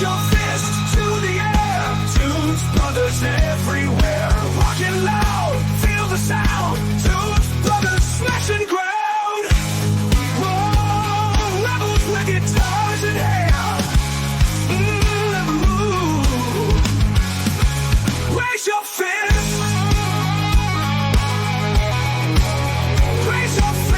your fist to the air. Tunes Brothers everywhere. Rockin' loud, feel the sound. Tunes Brothers smashing ground. Whoa, rebels with guitars in hand. Raise your fist. Raise your fist.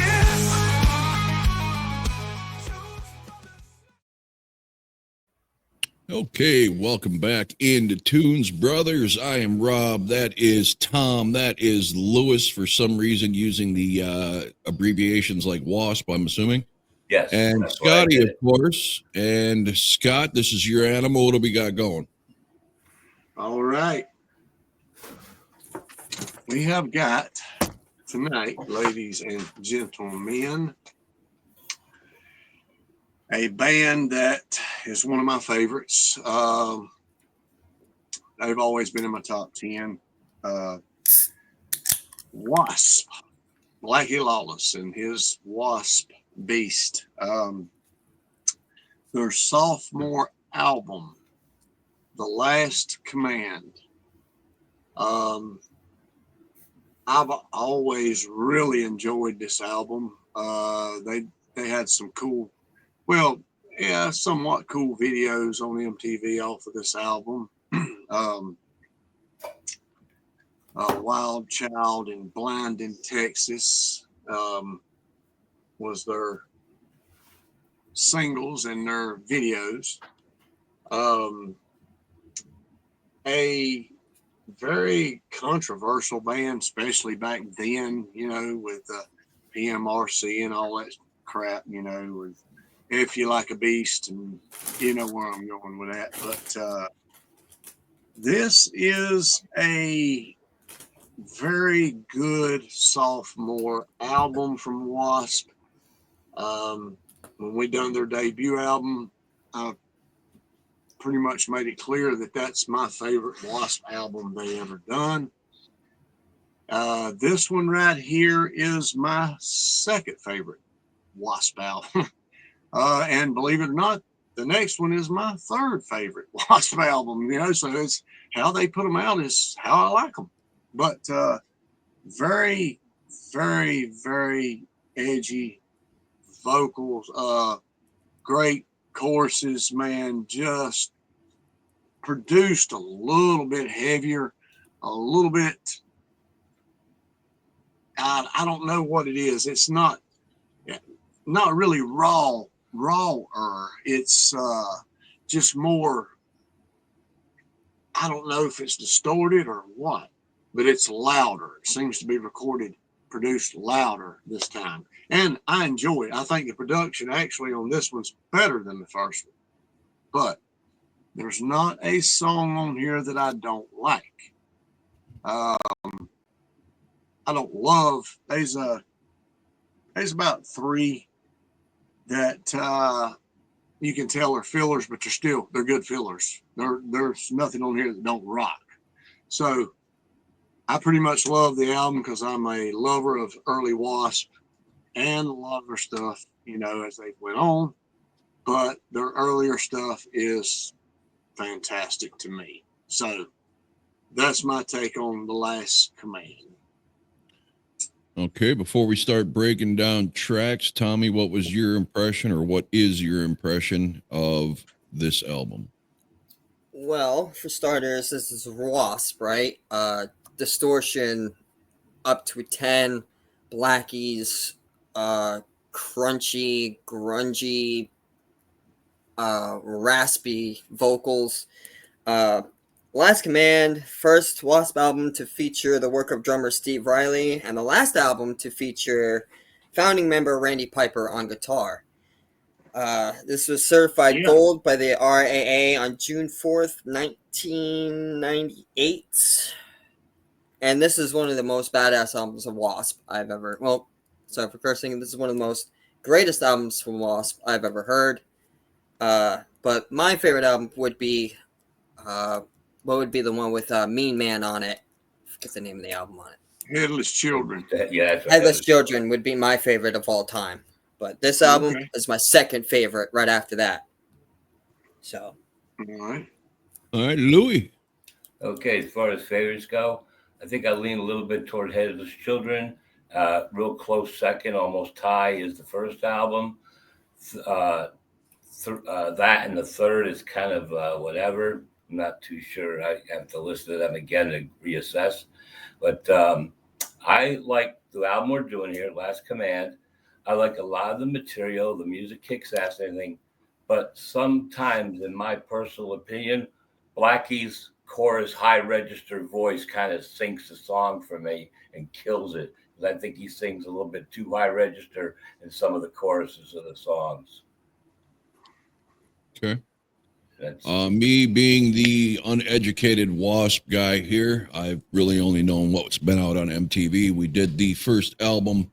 Okay, welcome back into Tunes Brothers. I am Rob. That is Tom. That is Lewis, for some reason using the abbreviations like WASP, I'm assuming. Yes. And Scotty, of course. And Scott, this is your animal. What do we got going? All right. We have got tonight, ladies and gentlemen, a band that is one of my favorites. They've always been in my top 10. W.A.S.P. Blackie Lawless and his W.A.S.P. Beast. Their sophomore album, The Last Command. I've always really enjoyed this album. They had some cool, somewhat cool videos on MTV off of this album. Wild Child and Blind in Texas was their singles and their videos. A very controversial band, especially back then, with PMRC and all that crap, with If You Like a Beast, and you know where I'm going with that. But this is a very good sophomore album from W.A.S.P. When we done their debut album, I pretty much made it clear that that's my favorite W.A.S.P. album they ever done. This one right here is my second favorite W.A.S.P. album. And believe it or not, the next one is my third favorite W.A.S.P. album. So it's how they put them out is how I like them. But very, very, very edgy vocals, great choruses, man, just produced a little bit heavier, a little bit, I don't know what it is. It's not really rawer. It's just more, I don't know if it's distorted or what, but it's louder. It seems to be produced louder this time. And I enjoy it. I think the production actually on this one's better than the first one. But there's not a song on here that I don't like. I don't love. There's about 3 that you can tell are fillers, but they're good fillers. There's nothing on here that don't rock. So I pretty much love the album because I'm a lover of early W.A.S.P. and a lot of their stuff, as they went on. But their earlier stuff is fantastic to me. So that's my take on The Last Command. Okay, before we start breaking down tracks, Tommy, what was your impression, or what is your impression of this album? Well, for starters, this is W.A.S.P., right? Distortion up to a 10, Blackie's crunchy, grungy, raspy vocals. Last Command, first W.A.S.P. album to feature the work of drummer Steve Riley, and the last album to feature founding member Randy Piper on guitar. This was certified gold by the RAA on June 4th, 1998. And this is one of the most badass albums of W.A.S.P. I've ever... Well, sorry for cursing. This is one of the most greatest albums from W.A.S.P. I've ever heard. But my favorite album would be... what would be the one with Mean Man on it? I forget the name of the album on it. Headless Children. Yeah, Headless Children would be my favorite of all time. But this album is my second favorite right after that. So, All right. All right, Louis. Okay, as far as favorites go, I think I lean a little bit toward Headless Children. Real close second, almost tie, is the first album. Uh, that and the third is kind of whatever. I'm not too sure. I have to listen to them again to reassess. But I like the album we're doing here, Last Command. I like a lot of the material. The music kicks ass and everything. But sometimes, in my personal opinion, Blackie's chorus high register voice kind of sinks the song for me and kills it. I think he sings a little bit too high register in some of the choruses of the songs. Okay. Me being the uneducated W.A.S.P guy here, I've really only known what's been out on MTV. We did the first album,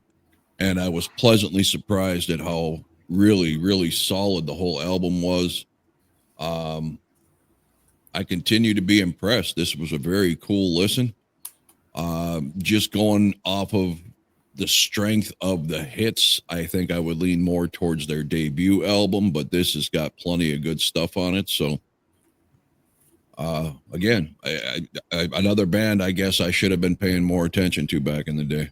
and I was pleasantly surprised at how really, really solid the whole album was. I continue to be impressed. This was a very cool listen. Just going off of the strength of the hits, I think I would lean more towards their debut album, but this has got plenty of good stuff on it. So, again, another band I guess I should have been paying more attention to back in the day.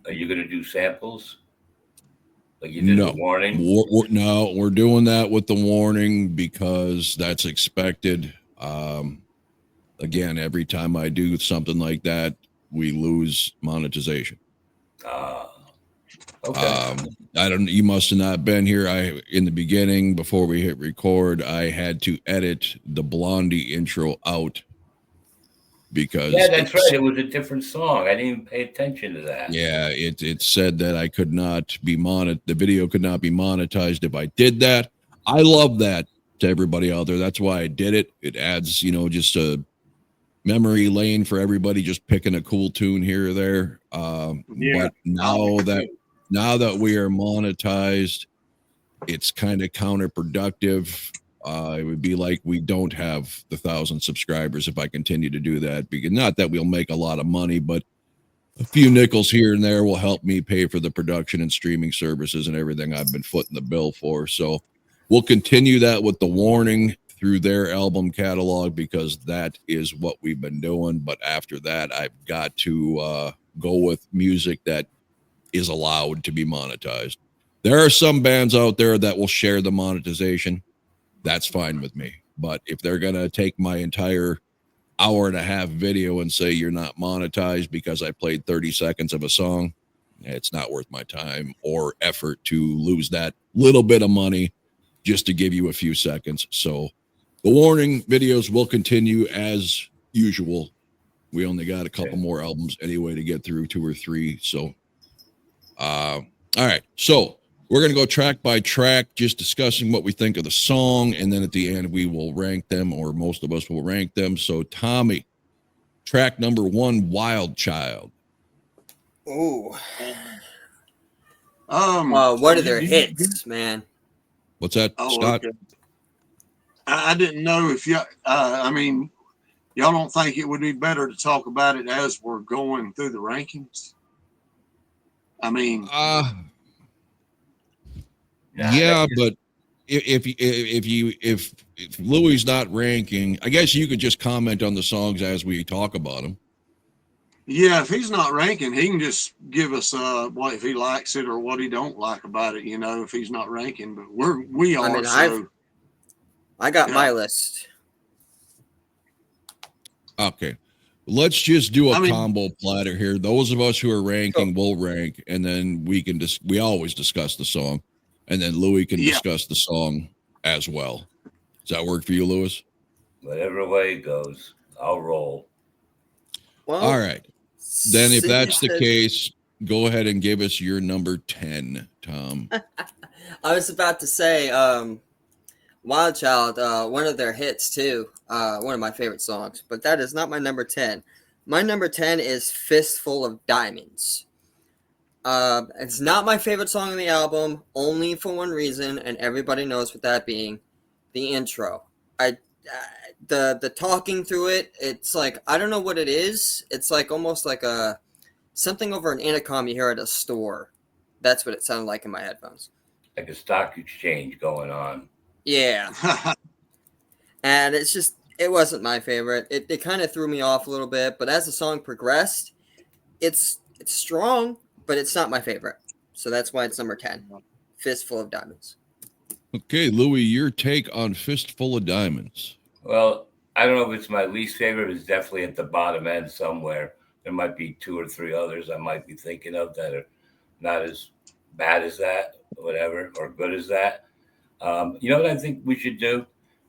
Are you going to do samples? Like you did the Warning? No, we're doing that with the Warning because that's expected. Again, every time I do something like that, we lose monetization. Okay. You must have not been here. In the beginning, before we hit record, I had to edit the Blondie intro out because that's right. It was a different song. I didn't even pay attention to that. Yeah, it said that I could not be the video could not be monetized if I did that. I love that to everybody out there. That's why I did it. It adds, just a memory lane for everybody, just picking a cool tune here or there. But now that we are monetized, it's kind of counterproductive. It would be like we don't have the 1,000 subscribers if I continue to do that. Because not that we'll make a lot of money, but a few nickels here and there will help me pay for the production and streaming services and everything I've been footing the bill for. So we'll continue that with the Warning through their album catalog because that is what we've been doing. But after that, I've got to go with music that is allowed to be monetized. There are some bands out there that will share the monetization. That's fine with me. But if they're going to take my entire hour-and-a-half video and say you're not monetized because I played 30 seconds of a song, it's not worth my time or effort to lose that little bit of money just to give you a few seconds. So the Warning videos will continue as usual. We only got a couple more albums anyway to get through, 2 or 3. So, all right. So we're going to go track by track, just discussing what we think of the song. And then at the end, we will rank them, or most of us will rank them. So Tommy, track number 1, Wild Child. Ooh. What are their hits, man? What's that, Scott? Okay. I didn't know if y'all don't think it would be better to talk about it as we're going through the rankings? I mean, yeah, but if Louis not ranking, I guess you could just comment on the songs as we talk about them. Yeah, if he's not ranking, he can just give us what if he likes it or what he don't like about it. If he's not ranking, but we are. I got my list. Okay. Let's just do a combo platter here. Those of us who are ranking will rank, and then we always discuss the song, and then Louis can discuss the song as well. Does that work for you, Louis? Whatever way it goes, I'll roll. Well, all right. Then if that's the case, go ahead and give us your number 10, Tom. I was about to say, Wild Child, one of their hits too, one of my favorite songs, but that is not my number 10. My number 10 is Fistful of Diamonds. It's not my favorite song on the album, only for one reason, and everybody knows what that being, the intro. The talking through it, it's like, I don't know what it is. It's like almost like something over an intercom you hear at a store. That's what it sounded like in my headphones. Like a stock exchange going on. Yeah. and it wasn't my favorite. It kind of threw me off a little bit, but as the song progressed, it's strong, but it's not my favorite. So that's why it's number 10. Fistful of Diamonds. Okay, Louis, your take on Fistful of Diamonds. Well, I don't know if it's my least favorite. It's definitely at the bottom end somewhere. There might be 2 or 3 others I might be thinking of that are not as bad as that, or whatever, or good as that. You know what I think we should do?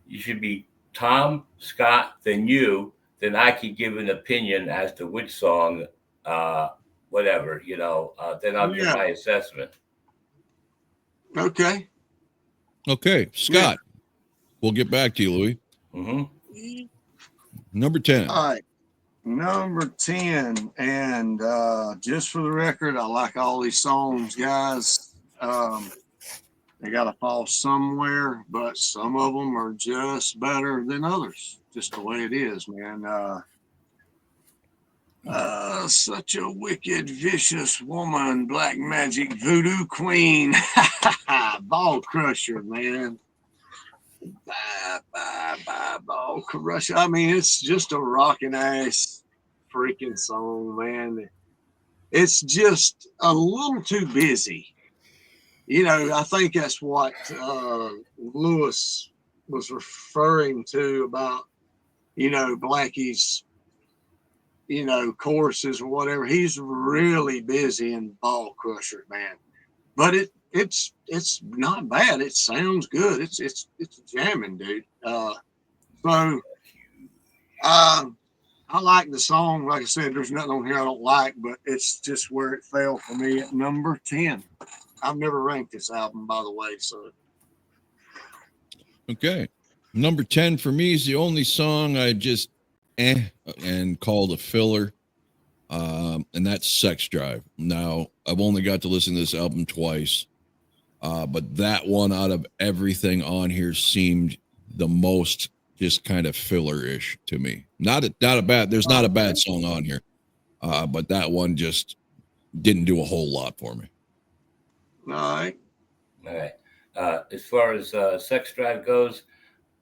You should be Tom, Scott, then you. Then I could give an opinion as to which song, uh, whatever, then I'll give Yeah. my assessment. Okay. Okay, Scott, we'll get back to you, Louis. Mm-hmm. Number 10. All right. Number 10. And just for the record, I like all these songs, guys. They got to fall somewhere, but some of them are just better than others. Just the way it is, man. Such a wicked, vicious woman, black magic voodoo queen. Ballcrusher, man. Bye, bye, bye, Ballcrusher. I mean, it's just a rocking ass freaking song, man. It's just a little too busy. I think that's what Lewis was referring to about, Blackie's, choruses or whatever. He's really busy in Ballcrusher, man. But it's not bad. It sounds good. It's jamming, dude. So I like the song. Like I said, there's nothing on here I don't like, but it's just where it fell for me at number 10. I've never ranked this album, by the way. So Okay. Number 10 for me is the only song I just and called a filler. And that's Sex Drive. Now, I've only got to listen to this album twice. But that one out of everything on here seemed the most just kind of filler-ish to me. Not a bad, there's not a bad song on here. But that one just didn't do a whole lot for me. all right. All right. As far as Sex Drive goes,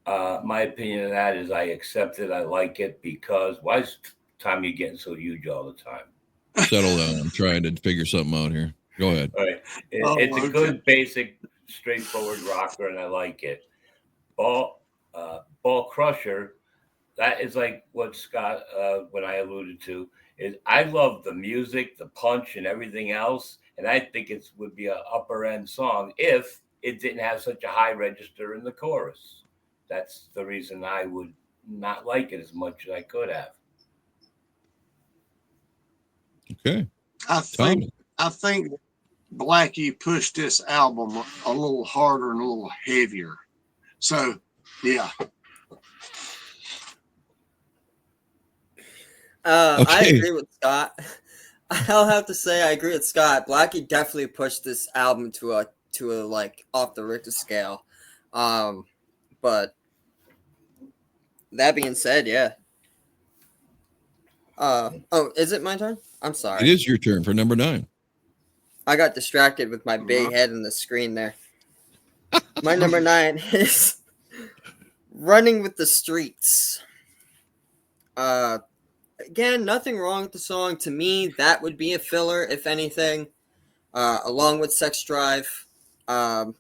my opinion of that is I accept it. I like it because why is Tommy getting so huge all the time? Settle down. I'm trying to figure something out here. Go ahead. All right. It's a good, basic, straightforward rocker, and I like it. Ballcrusher, that is like what Scott, when I alluded to, is I love the music, the punch, and everything else, and I think it would be an upper end song if it didn't have such a high register in the chorus. That's the reason I would not like it as much as I could have. Okay. I think Blackie pushed this album a little harder and a little heavier. So, yeah. I agree with Scott. I'll have to say I agree with Scott. Blackie definitely pushed this album to a like off the Richter scale. But that being said, yeah. Is it my turn? I'm sorry. It is your turn for number 9. I got distracted with my big head in the screen there. My number 9 is Running with the Streets. Again, nothing wrong with the song. To me, that would be a filler, if anything, along with Sex Drive. That's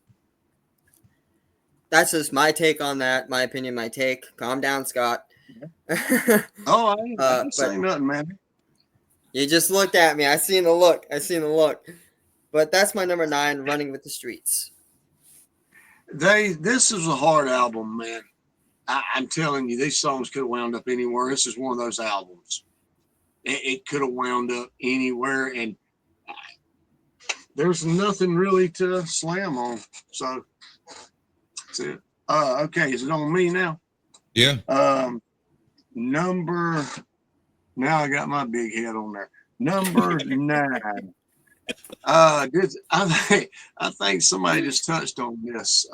just my take on that. My opinion, my take. Calm down, Scott. Oh, I ain't saying nothing, man. You just looked at me. I seen the look. But that's my number 9, Running with the Streets. This is a hard album, man. I'm telling you, these songs could have wound up anywhere. This is one of those albums. It could have wound up anywhere, and there's nothing really to slam on. So that's it. Okay, is it on me now? Yeah. Now I got my big head on there. Number 9. I think somebody just touched on this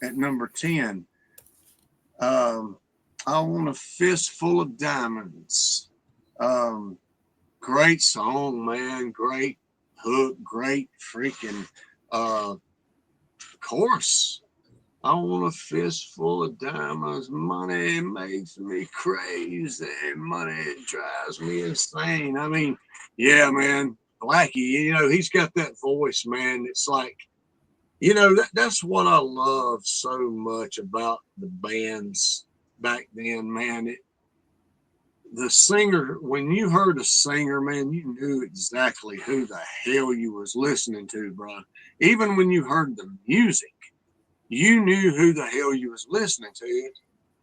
at number 10. I Want a Fistful of Diamonds. Great song, man. Great hook. Great freaking chorus. I want a fistful of diamonds. Money makes me crazy. Money drives me insane. I mean, yeah, man. Blackie, he's got that voice, man. It's like, that's what I love so much about the bands back then, man. The singer, when you heard a singer, man, you knew exactly who the hell you was listening to, bro. Even when you heard the music, you knew who the hell you was listening to.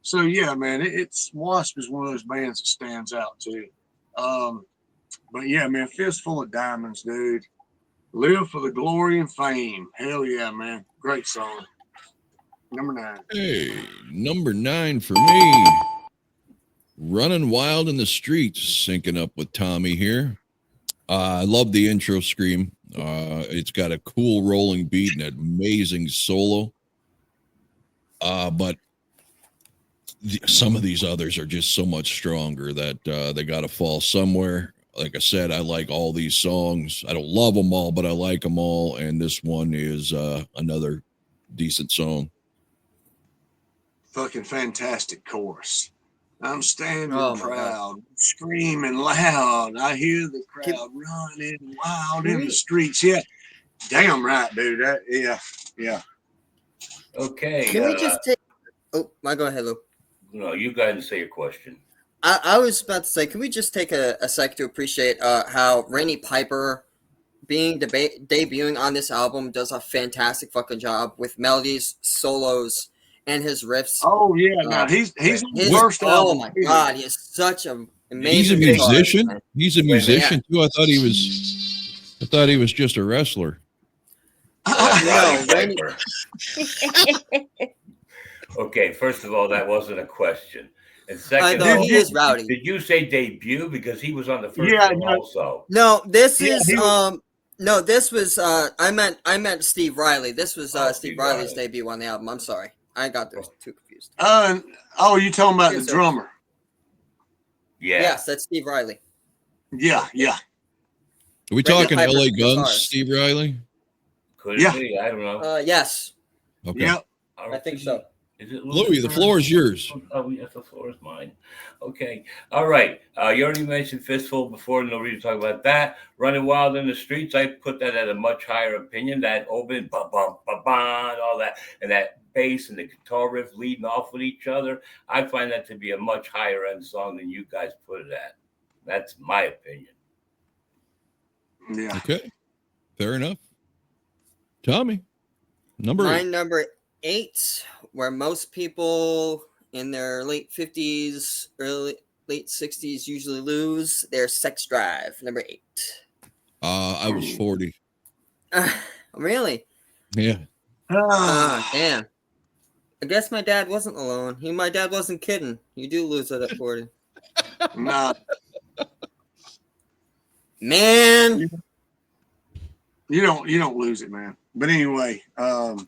So yeah, man, it's W.A.S.P is one of those bands that stands out too. But yeah, man, Fistful of Diamonds, dude. Live for the glory and fame. Hell yeah, man. Great song. Number 9. Hey, number 9 for me. Running Wild in the Streets, syncing up with Tommy here. I love the intro scream. It's got a cool rolling beat and an amazing solo. But some of these others are just so much stronger that they got to fall somewhere. Like I said, I like all these songs. I don't love them all, but I like them all. And this one is another decent song. Fucking fantastic chorus. I'm standing Oh, my proud, screaming loud. I hear the crowd running wild in the streets. Yeah, damn right, dude. Yeah. Okay. Can we just take? Oh, go ahead, Lou. No, you go ahead and say your question. I was about to say, can we just take a sec to appreciate how Randy Piper being debuting on this album does a fantastic fucking job with melodies, solos, and his riffs. Oh yeah, now he's the worst album. Oh my god, he is such an amazing. He's a musician. Guitarist, he's a musician too. I thought he was just a wrestler. No, Randy. Okay, first of all, that wasn't a question. And I second, know he is rowdy. did you say debut? Because he was on the first Yeah, one no. also. No, this is he was- no, this was I meant Steve Riley. This was Oh, Steve Steve Riley's Riley. debut on the album. I'm sorry, I got those too confused. You talking about the Yes, sir. drummer? Yeah. Yes, that's Steve Riley. Yeah. Are we Randy talking Piper's LA Guns, guitarist. Steve Riley? Could Yeah. it be? I don't know. Yes, Okay. Yep. I think so. Is it Louis, the floor is yours. Oh, yes, the floor is mine. Okay. All right. You already mentioned Fistful before. No reason to talk about that. Running Wild in the Streets, I put that at a much higher opinion. That open, ba-bum, ba-bum, and all that, and that bass and the guitar riff leading off with each other. I find that to be a much higher end song than you guys put it at. That's my opinion. Yeah. Okay. Fair enough. Tommy, number 8. Number 8, where most people in their late 50s, late 60s usually lose their sex drive. Number 8. I was 40. Really? Yeah. Damn. I guess my dad wasn't alone. My dad wasn't kidding. You do lose it at 40. Nah, Man. you don't lose it, man. But anyway, But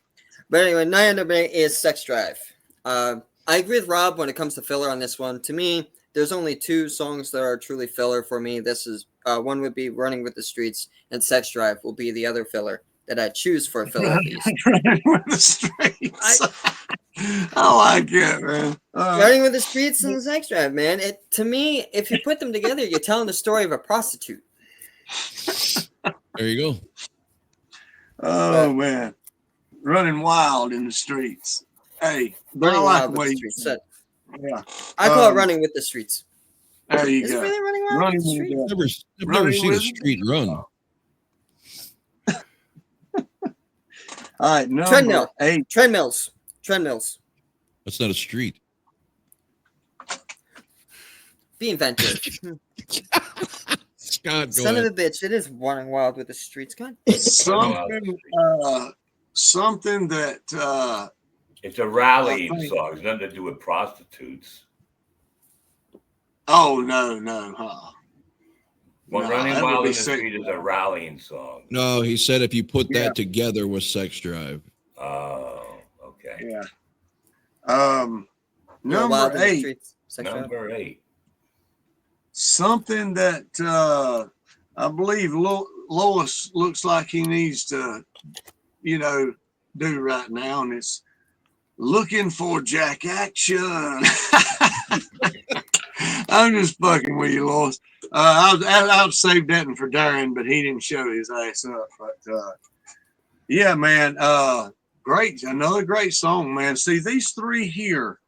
anyway, number 8 is Sex Drive. I agree with Rob when it comes to filler on this one. To me, there's only 2 songs that are truly filler for me. This is one would be Running with the Streets, and Sex Drive will be the other filler that I choose for a filler at least. Running with the Streets. I like it, man. Running with the Streets and Sex Drive, man. To me, if you put them together, you're telling the story of a prostitute. There you go. Oh man, running wild in the streets. Hey, Running I like Wild the way with the you- Streets. Yeah, I call it Running with the Streets. there you Is it go. really Running Wild Running with the with Streets? the- I've never Running seen a with- street run. All right, number Treadmill. 8. Treadmills. That's not a street. Oh, Be inventive. Scott, go Son ahead. of a bitch. It is Running Wild with the Streets. God. Something that It's a rallying I think- song. It's nothing to do with prostitutes. no. Well, No, Running that would Wild be in the sick. Street is a rallying song. No, he said if you put that Yeah. together with Sex Drive. Oh, okay. Yeah. Wild Number in the 8. Streets. Sex Drive. Number 8. Something that I believe Lois looks like he needs to, do right now, and it's Looking for Jack Action. I'm just fucking with you, Lois. I'll save that one for Darren, but he didn't show his ass up. But yeah, man, great, another great song, man. See, these three here,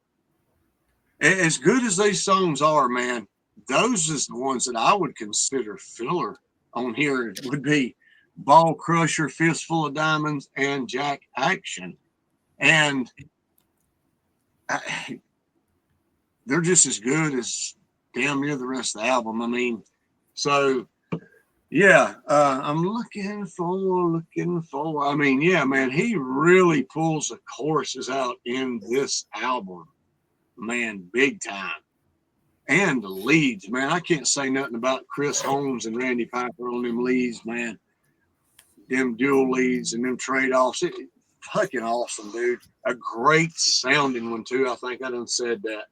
as good as these songs are, man, those is the ones that I would consider filler on here. Would be Ballcrusher, Fistful of Diamonds, and Jack Action, and they're just as good as damn near the rest of the album. I mean, so yeah, I'm looking for. I mean, yeah, man, he really pulls the choruses out in this album, man, big time. And the leads, man, I can't say nothing about Chris Holmes and Randy Piper on them leads, man. Them dual leads and them trade-offs, fucking awesome, dude. A great sounding one too. I think I done said that.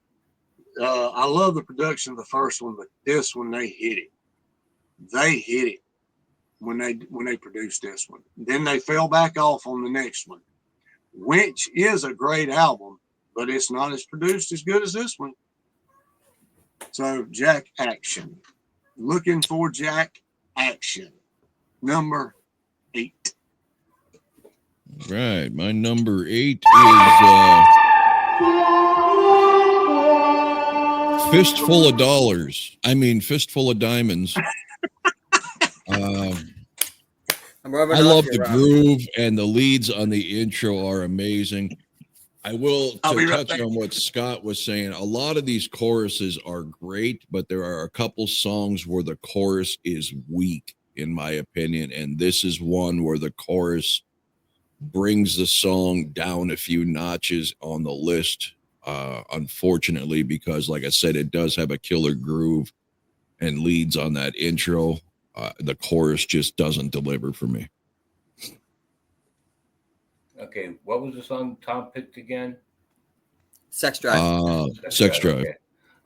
I love the production of the first one, but this one, they hit it. They hit it when they produced this one. Then they fell back off on the next one, which is a great album, but it's not as produced as good as this one. So Jack Action. Looking for Jack Action. Number 8. Right. My number 8 is Fistful of Dollars. I mean, Fistful of Diamonds. I love the groove, and the leads on the intro are amazing. I will touch on what Scott was saying. A lot of these choruses are great, but there are a couple songs where the chorus is weak, in my opinion. And this is one where the chorus brings the song down a few notches on the list. Unfortunately, because like I said, it does have a killer groove and leads on that intro. The chorus just doesn't deliver for me. Okay, what was the song Tom picked again? Sex Drive. Sex Drive. Okay.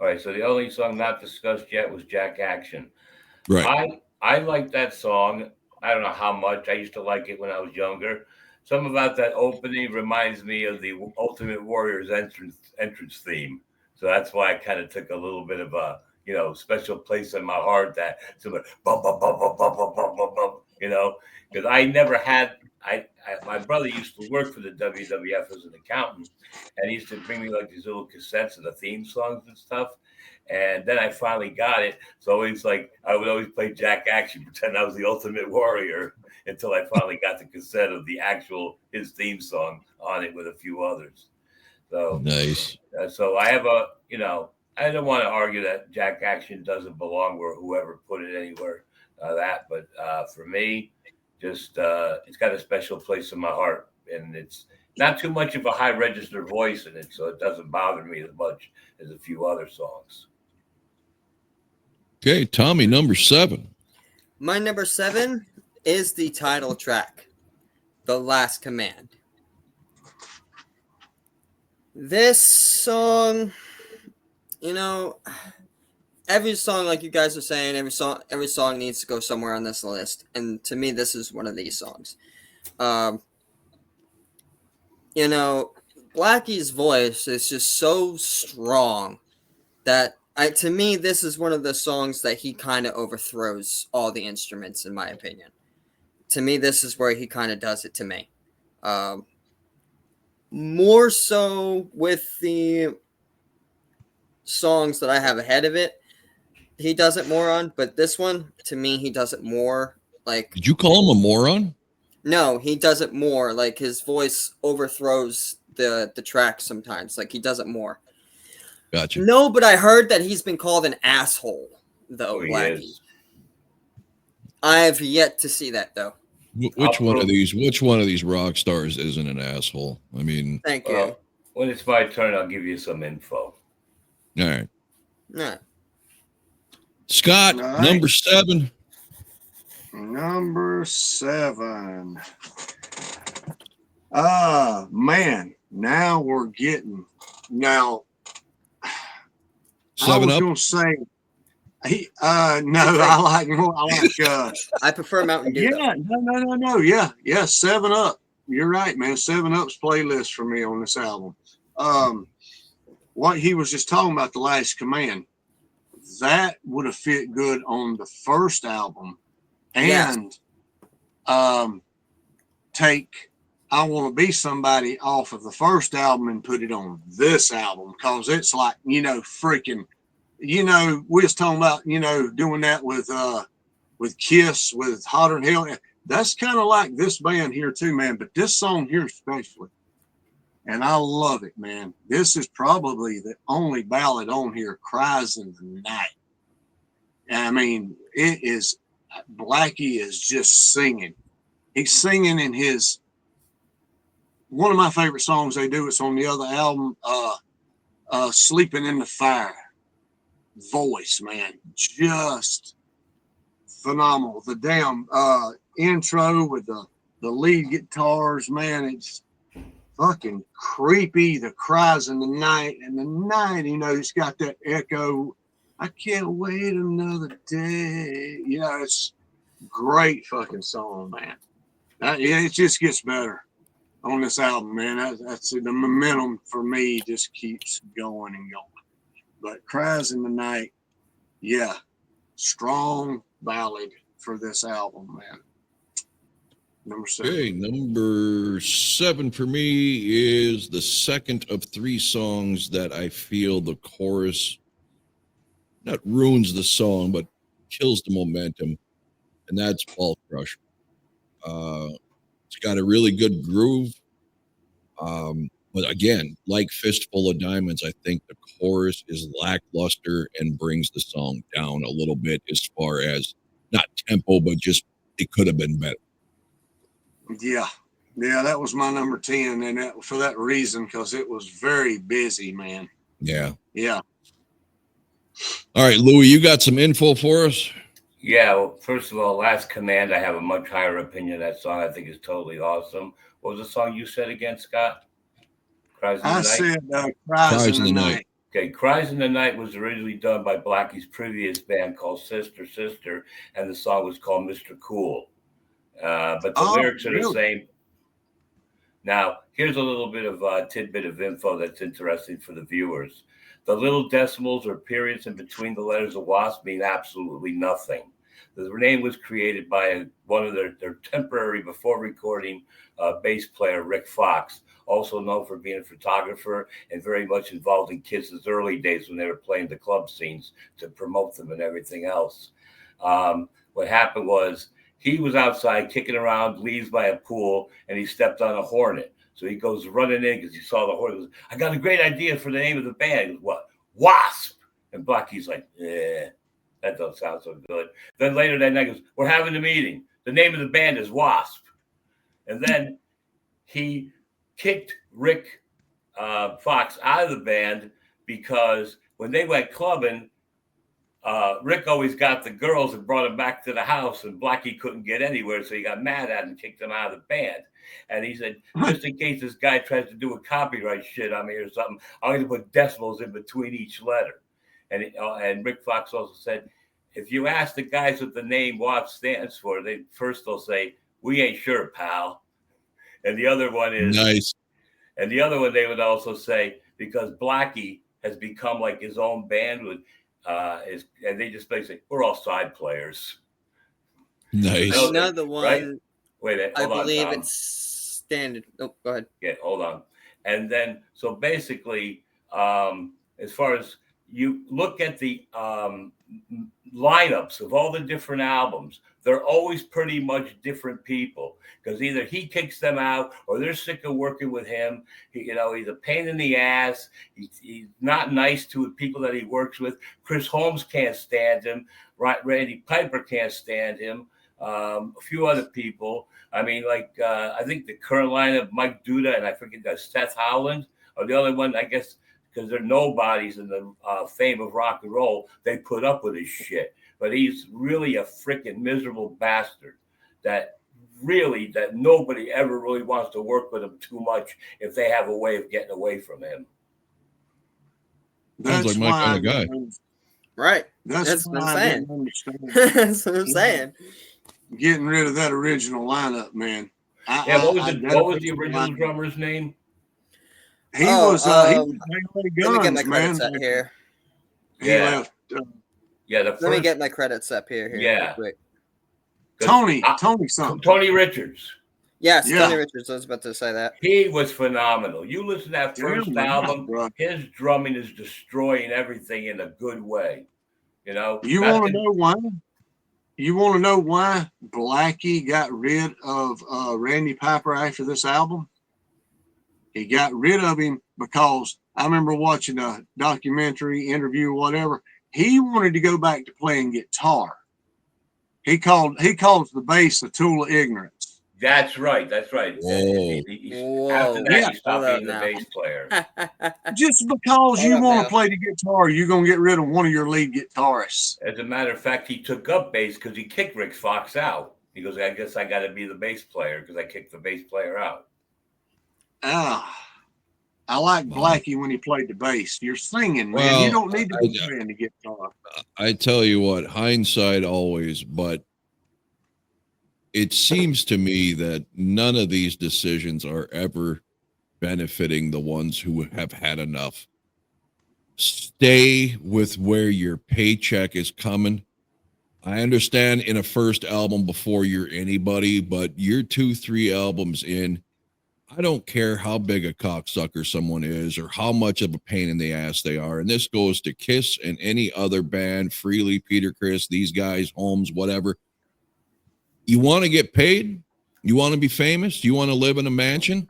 All right, so the only song not discussed yet was Jack Action. Right. I like that song. I don't know how much. I used to like it when I was younger. Something about that opening reminds me of the Ultimate Warrior's entrance theme. So that's why I kind of took a little bit of a, special place in my heart, that sort of bum, bum, bum, bum, bum, bum, bum, bum, bum, because I never had, my brother used to work for the WWF as an accountant, and he used to bring me like these little cassettes of the theme songs and stuff. And then I finally got it. So it's like I would always play Jack Action, pretend I was the Ultimate Warrior, until I finally got the cassette of his theme song on it with a few others. So nice. So I have I don't want to argue that Jack Action doesn't belong where whoever put it anywhere but for me, just it's got a special place in my heart, and it's not too much of a high register voice in it, so it doesn't bother me as much as a few other songs. Okay, Tommy, number 7. My number 7 is the title track, The Last Command. This song, every song, like you guys are saying, every song needs to go somewhere on this list. And to me, this is one of these songs. Blackie's voice is just so strong that to me, this is one of the songs that he kind of overthrows all the instruments, in my opinion. To me, this is where he kind of does it to me. More so with the songs that I have ahead of it, he does it more on. But this one, to me, he does it more. Like, did you call him a moron? No, he does it more. Like, his voice overthrows the track sometimes. Like, he does it more. Gotcha. No, but I heard that he's been called an asshole, though, Blackie. I've yet to see that, though. Which one of these rock stars isn't an asshole? I mean, thank you. When it's my turn, I'll give you some info. All right. All right. Scott, number 7. Number 7. Man, now we're getting 7 Up. Gonna say I prefer Mountain Dew. Yeah, no. Yeah, 7 Up. You're right, man. 7 Up's playlist for me on this album. what he was just talking about, The Last Command, that would have fit good on the first album, and take I Want to Be Somebody off of the first album and put it on this album, because it's like, freaking, we was talking about, doing that with Kiss, with Hotter Than Hell. That's kind of like this band here too, man, but this song here especially. And I love it, man. This is probably the only ballad on here, Cries in the Night. I mean, it is, Blackie is just singing. He's singing in his, one of my favorite songs they do, it's on the other album, Sleeping in the Fire. Voice, man, just phenomenal. The damn intro with the lead guitars, man, it's fucking creepy. The Cries in the Night, and the night, it's got that echo. I can't wait another day. It's great fucking song, man. It just gets better on this album, man. That's the momentum for me just keeps going and going. But Cries in the Night, yeah, strong ballad for this album, man. Number 7. Okay, number 7 for me is the second of 3 songs that I feel the chorus not ruins the song, but kills the momentum, and that's Ballcrusher. It's got a really good groove. But again, like Fistful of Diamonds, I think the chorus is lackluster and brings the song down a little bit as far as not tempo, but just it could have been better. Yeah, that was my number 10, and for that reason, because it was very busy, man. Yeah. All right, Louis, you got some info for us? Yeah, well, first of all, Last Command, I have a much higher opinion of that song. I think is totally awesome. What was the song you said again, Scott? Cries in the Night? Said Cries in the Night. Okay, Cries in the Night was originally done by Blackie's previous band called Sister Sister, and the song was called Mr. Cool. But the lyrics are the same. Now, here's a little bit of a tidbit of info that's interesting for the viewers. The little decimals or periods in between the letters of WASP mean absolutely nothing. The name was created by one of their temporary before recording bass player, Rick Fox, also known for being a photographer and very much involved in Kiss's early days when they were playing the club scenes to promote them and everything else. What happened was he was outside kicking around leaves by a pool, and he stepped on a hornet. So he goes running in because he saw the hornet. He goes, I got a great idea for the name of the band. He goes, what? WASP. And Blackie's like, that doesn't sound so good. Then later that night, he goes, we're having a meeting. The name of the band is WASP. And then he kicked Rick Fox out of the band because when they went clubbing, Rick always got the girls and brought them back to the house, and Blackie couldn't get anywhere, so he got mad at him and kicked him out of the band. And he said, just in case this guy tries to do a copyright shit on me or something, I'm going to put decimals in between each letter. And Rick Fox also said, if you ask the guys what the name WASP stands for, they'll say, we ain't sure, pal. And the other one is nice. And the other one they would also say, because Blackie has become like his own band with and they just basically say, we're all side players. Nice. Another one. Right? Wait, I hold on, believe Tom. it's standard. Oh, go ahead. Yeah, hold on. And then, so basically, as far as you look at the lineups of all the different albums, they're always pretty much different people because either he kicks them out or they're sick of working with him. He's a pain in the ass. He's not nice to the people that he works with. Chris Holmes can't stand him. Right? Randy Piper can't stand him. A few other people. I mean, I think the current lineup, Mike Duda and I forget Seth Howland are the only one, I guess, because they're nobodies in the fame of rock and roll. They put up with his shit. But he's really a freaking miserable bastard that nobody ever really wants to work with him too much if they have a way of getting away from him. Sounds like my kind of guy. Right. That's what why I'm I saying. didn't understand. That's what I'm saying. Getting rid of that original lineup, man. What was the original drummer's name? He Oh, was Melee let me get Guns, my man. credits up here. He Yeah. left. Yeah, the Let me first. get my credits up here real Yeah. quick. 'Cause Tony something. Tony Richards. Yes, Yeah. Tony Richards. I was about to say that. He was phenomenal. You listen to that Damn first right, album, bro. his drumming is destroying everything in a good way. You know, You back want to in, know why? You want to know why Blackie got rid of Randy Piper after this album? He got rid of him because I remember watching a documentary, interview, whatever. He wanted to go back to playing guitar. He calls the bass a tool of ignorance. that's right. That's right. Whoa. After Whoa. that, Yeah. he stopped Hold up being the now. bass player. Just because Hold you up want now. to play the guitar, you're gonna get rid of one of your lead guitarists. As a matter of fact, he took up bass because he kicked Rick Fox out. He goes, I guess I got to be the bass player because I kicked the bass player out. I like Blackie when he played the bass. You're singing, man. You Well, don't need to be playing the guitar. I tell you what, hindsight always, but it seems to me that none of these decisions are ever benefiting the ones who have had enough. Stay with where your paycheck is coming. I understand in a first album before you're anybody, but you're 2-3 albums in. I don't care how big a cocksucker someone is or how much of a pain in the ass they are. And this goes to Kiss and any other band, Freely, Peter Criss, these guys, Holmes, whatever. You want to get paid? You want to be famous? You want to live in a mansion?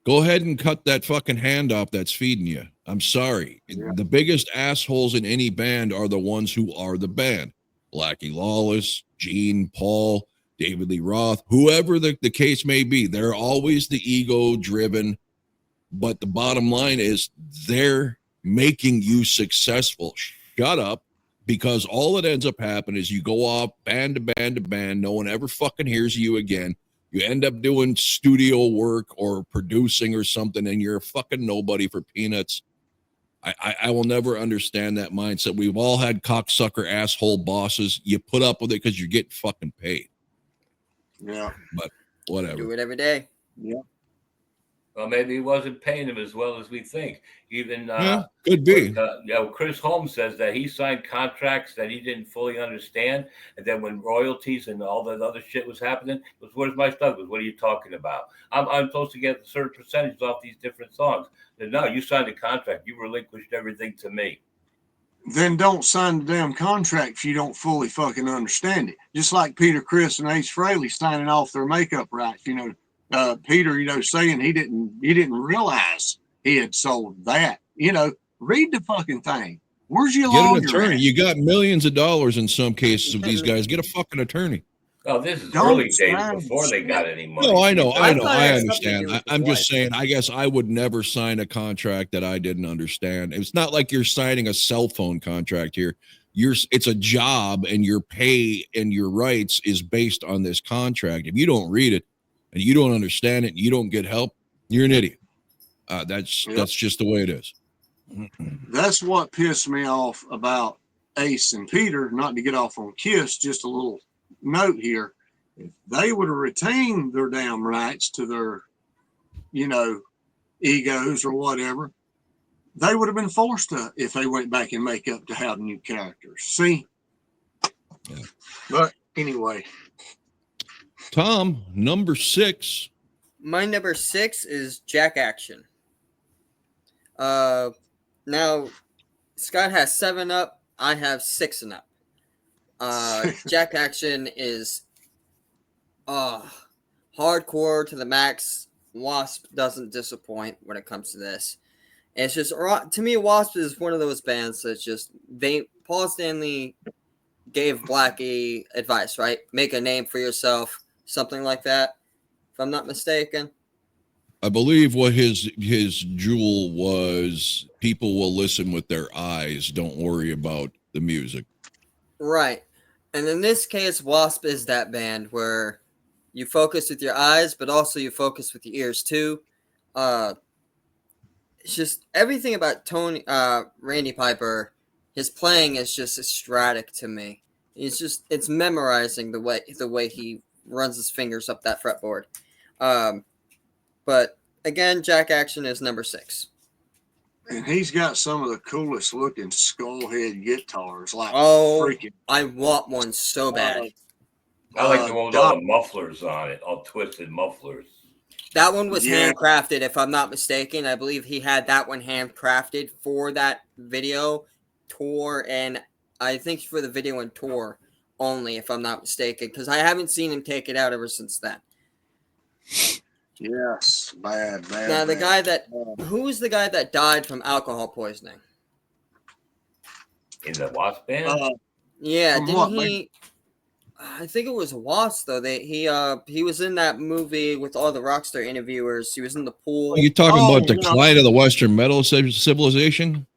Go ahead and cut that fucking hand off that's feeding you. I'm sorry. Yeah. The biggest assholes in any band are the ones who are the band. Blackie Lawless, Gene, Paul, David Lee Roth, whoever the case may be. They're always the ego-driven. But the bottom line is they're making you successful. Shut up. Because all that ends up happening is you go off band to band to band. No one ever fucking hears you again. You end up doing studio work or producing or something, and you're a fucking nobody for peanuts. I will never understand that mindset. We've all had cocksucker asshole bosses. You put up with it because you're getting fucking paid. Yeah. But whatever. Do it every day. Yeah. Well, maybe he wasn't paying him as well as we think. Even Could be. Chris Holmes says that he signed contracts that he didn't fully understand, and then when royalties and all that other shit was happening, it was, "Where's my stuff?" What are you talking about? I'm supposed to get a certain percentage off these different songs. Said, no, you signed a contract. You relinquished everything to me. Then don't sign the damn contract if you don't fully fucking understand it. Just like Peter Criss and Ace Frehley signing off their makeup rights. Peter, saying he didn't realize he had sold that. Read the fucking thing. Where's your Get an lawyer attorney. at? You got millions of dollars in some cases with these guys. Get a fucking attorney. Oh, this is Don't early days sign before they shit. got any money. No, I know. I thought it I had something to do understand. with his I'm just wife. saying, I guess I would never sign a contract that I didn't understand. It's not like you're signing a cell phone contract here. It's a job, and your pay and your rights is based on this contract. If you don't read it and you don't understand it, and you don't get help, you're an idiot. That's just the way it is. That's what pissed me off about Ace and Peter, not to get off on Kiss, just a little note here. If they would have retained their damn rights to their, egos or whatever, they would have been forced to, if they went back in makeup, to have new characters. See? Yeah. But anyway. Tom, number 6. My number 6 is Jack Action. Now Scott has 7 up. I have 6 and up. Jack Action is hardcore to the max. W.A.S.P doesn't disappoint when it comes to this. And it's just, to me, W.A.S.P is one of those bands that's just, Paul Stanley gave Blackie advice, right? Make a name for yourself, something like that, if I'm not mistaken. I believe what his jewel was, people will listen with their eyes. Don't worry about the music. Right. And in this case, W.A.S.P is that band where you focus with your eyes, but also you focus with your ears too. It's just everything about Randy Piper, his playing is just ecstatic to me. It's memorizing the way he runs his fingers up that fretboard. But again, Jack Action is number 6. And he's got some of the coolest looking skullhead guitars. Like Oh, freaking. I want one so bad. I like the one with Doc- all the mufflers on it, all twisted mufflers. That one was Yeah. handcrafted, if I'm not mistaken. I believe he had that one handcrafted for that video tour, and I think for the video and tour only, if I'm not mistaken, because I haven't seen him take it out ever since then. Yes, bad. Now, the bad. guy that, who was the guy that died from alcohol poisoning? In the W.A.S.P band? Yeah, From didn't what, he? I think it was W.A.S.P though. He was in that movie with all the rockstar interviewers. He was in the pool. Are you talking Oh, about no. Decline of the Western Metal Civilization?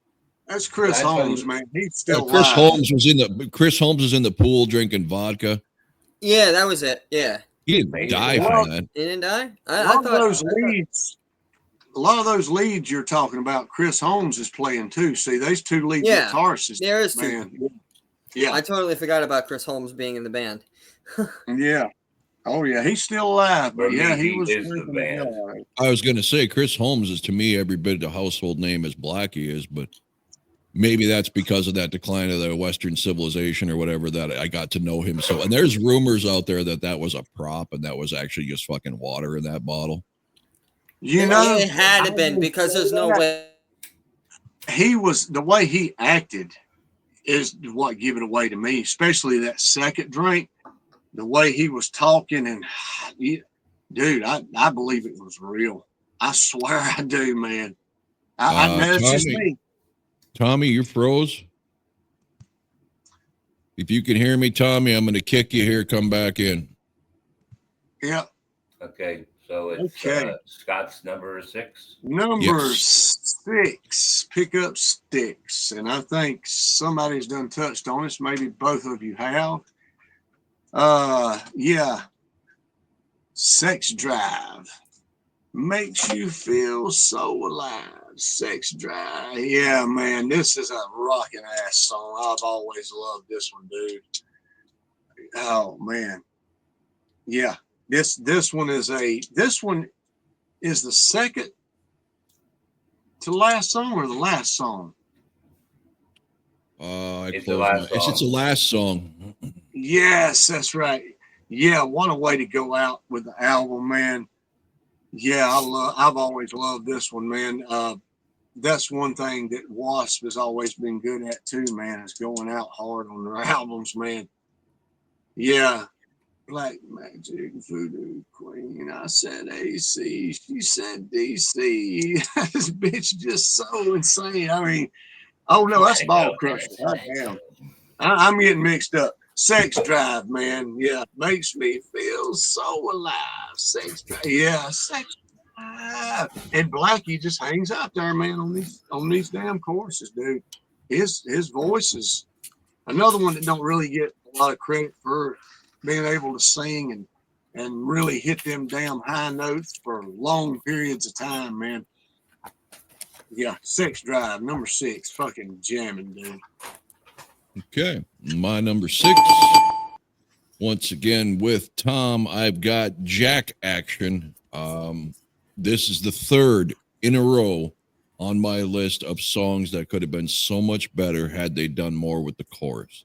That's Chris That's what Holmes, he- man. He's still Chris alive. Holmes was in the pool drinking vodka. Yeah, that was it. Yeah, He didn't Maybe. die Well, from that. he didn't die. A lot of those leads you're talking about, Chris Holmes is playing too. See, those two lead Yeah, guitarists, there is two. man. Yeah, I totally forgot about Chris Holmes being in the band. yeah. Oh yeah, he's still alive. But For yeah, me, he he was. is the freaking band. alive. I was going to say Chris Holmes is to me every bit a household name as Blackie is, but maybe that's because of that Decline of the Western Civilization or whatever that I got to know him. So, and there's rumors out there that was a prop and that was actually just fucking water in that bottle. You know, it had to I been would because say there's no that. way. He was the way he acted is what give it away to me, especially that second drink. The way he was talking and dude, I believe it was real. I swear I do, man. I know it's just me. Tommy, you froze. If you can hear me, Tommy, I'm going to kick you here. Come back in. Yeah. Okay, so it's Okay. Scott's number 6. Number Yes. 6, pick up sticks. And I think somebody's done touched on this. Maybe both of you have. Yeah. Sex Drive makes you feel so alive. Sex Drive. Yeah, man, this is a rocking ass song. I've always loved this one, dude. Oh man. Yeah. This one is the second to last song or the last song? It's the last song. It's the last song. Yes, that's right. Yeah, what a way to go out with the album, man. Yeah, I've always loved this one, man. That's one thing that W.A.S.P has always been good at too, man, is going out hard on their albums, man. Yeah. Black Magic Voodoo Queen. I said AC. She said DC. This bitch just so insane. I mean, oh no, that's Ballcrusher. God damn. I'm getting mixed up. Sex Drive, man. Yeah, makes me feel so alive. Sex Drive. Yeah, Sex Drive. And Blackie just hangs out there, man, on these damn choruses, dude. His voice is another one that don't really get a lot of credit for being able to sing and really hit them damn high notes for long periods of time, man. Yeah, Sex Drive, number 6, fucking jamming, dude. Okay. My number 6. Once again with Tom, I've got Jack Action. This is the third in a row on my list of songs that could have been so much better had they done more with the chorus.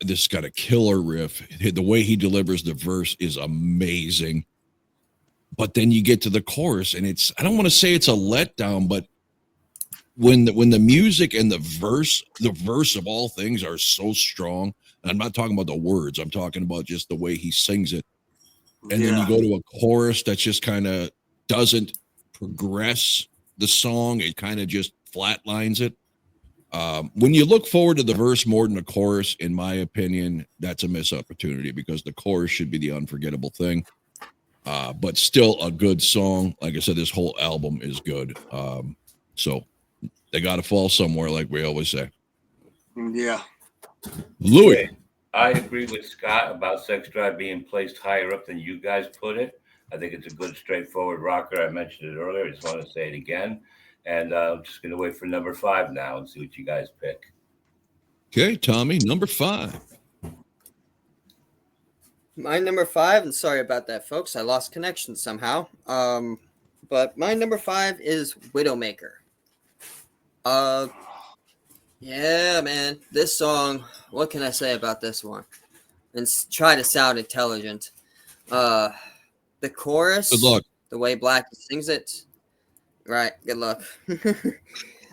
This got a killer riff. The way he delivers the verse is amazing. But then you get to the chorus and I don't want to say it's a letdown, but when the music and the verse of all things are so strong, and I'm not talking about the words, I'm talking about just the way he sings it. And then you go to a chorus that just kind of doesn't progress the song. It kind of just flatlines it. When you look forward to the verse more than the chorus, in my opinion, that's a missed opportunity because the chorus should be the unforgettable thing. But still a good song. Like I said, this whole album is good. So they got to fall somewhere, like we always say. Yeah. Louis. Okay. I agree with Scott about Sex Drive being placed higher up than you guys put it. I think it's a good, straightforward rocker. I mentioned it earlier. I just want to say it again. And I'm just going to wait for number 5 now and see what you guys pick. Okay, Tommy, number 5. My number 5, and sorry about that, folks. I lost connection somehow. But my number 5 is Widowmaker. Yeah, man. This song, what can I say about this one? And try to sound intelligent. The chorus, Good luck. the way Blackie sings it. Right, good luck.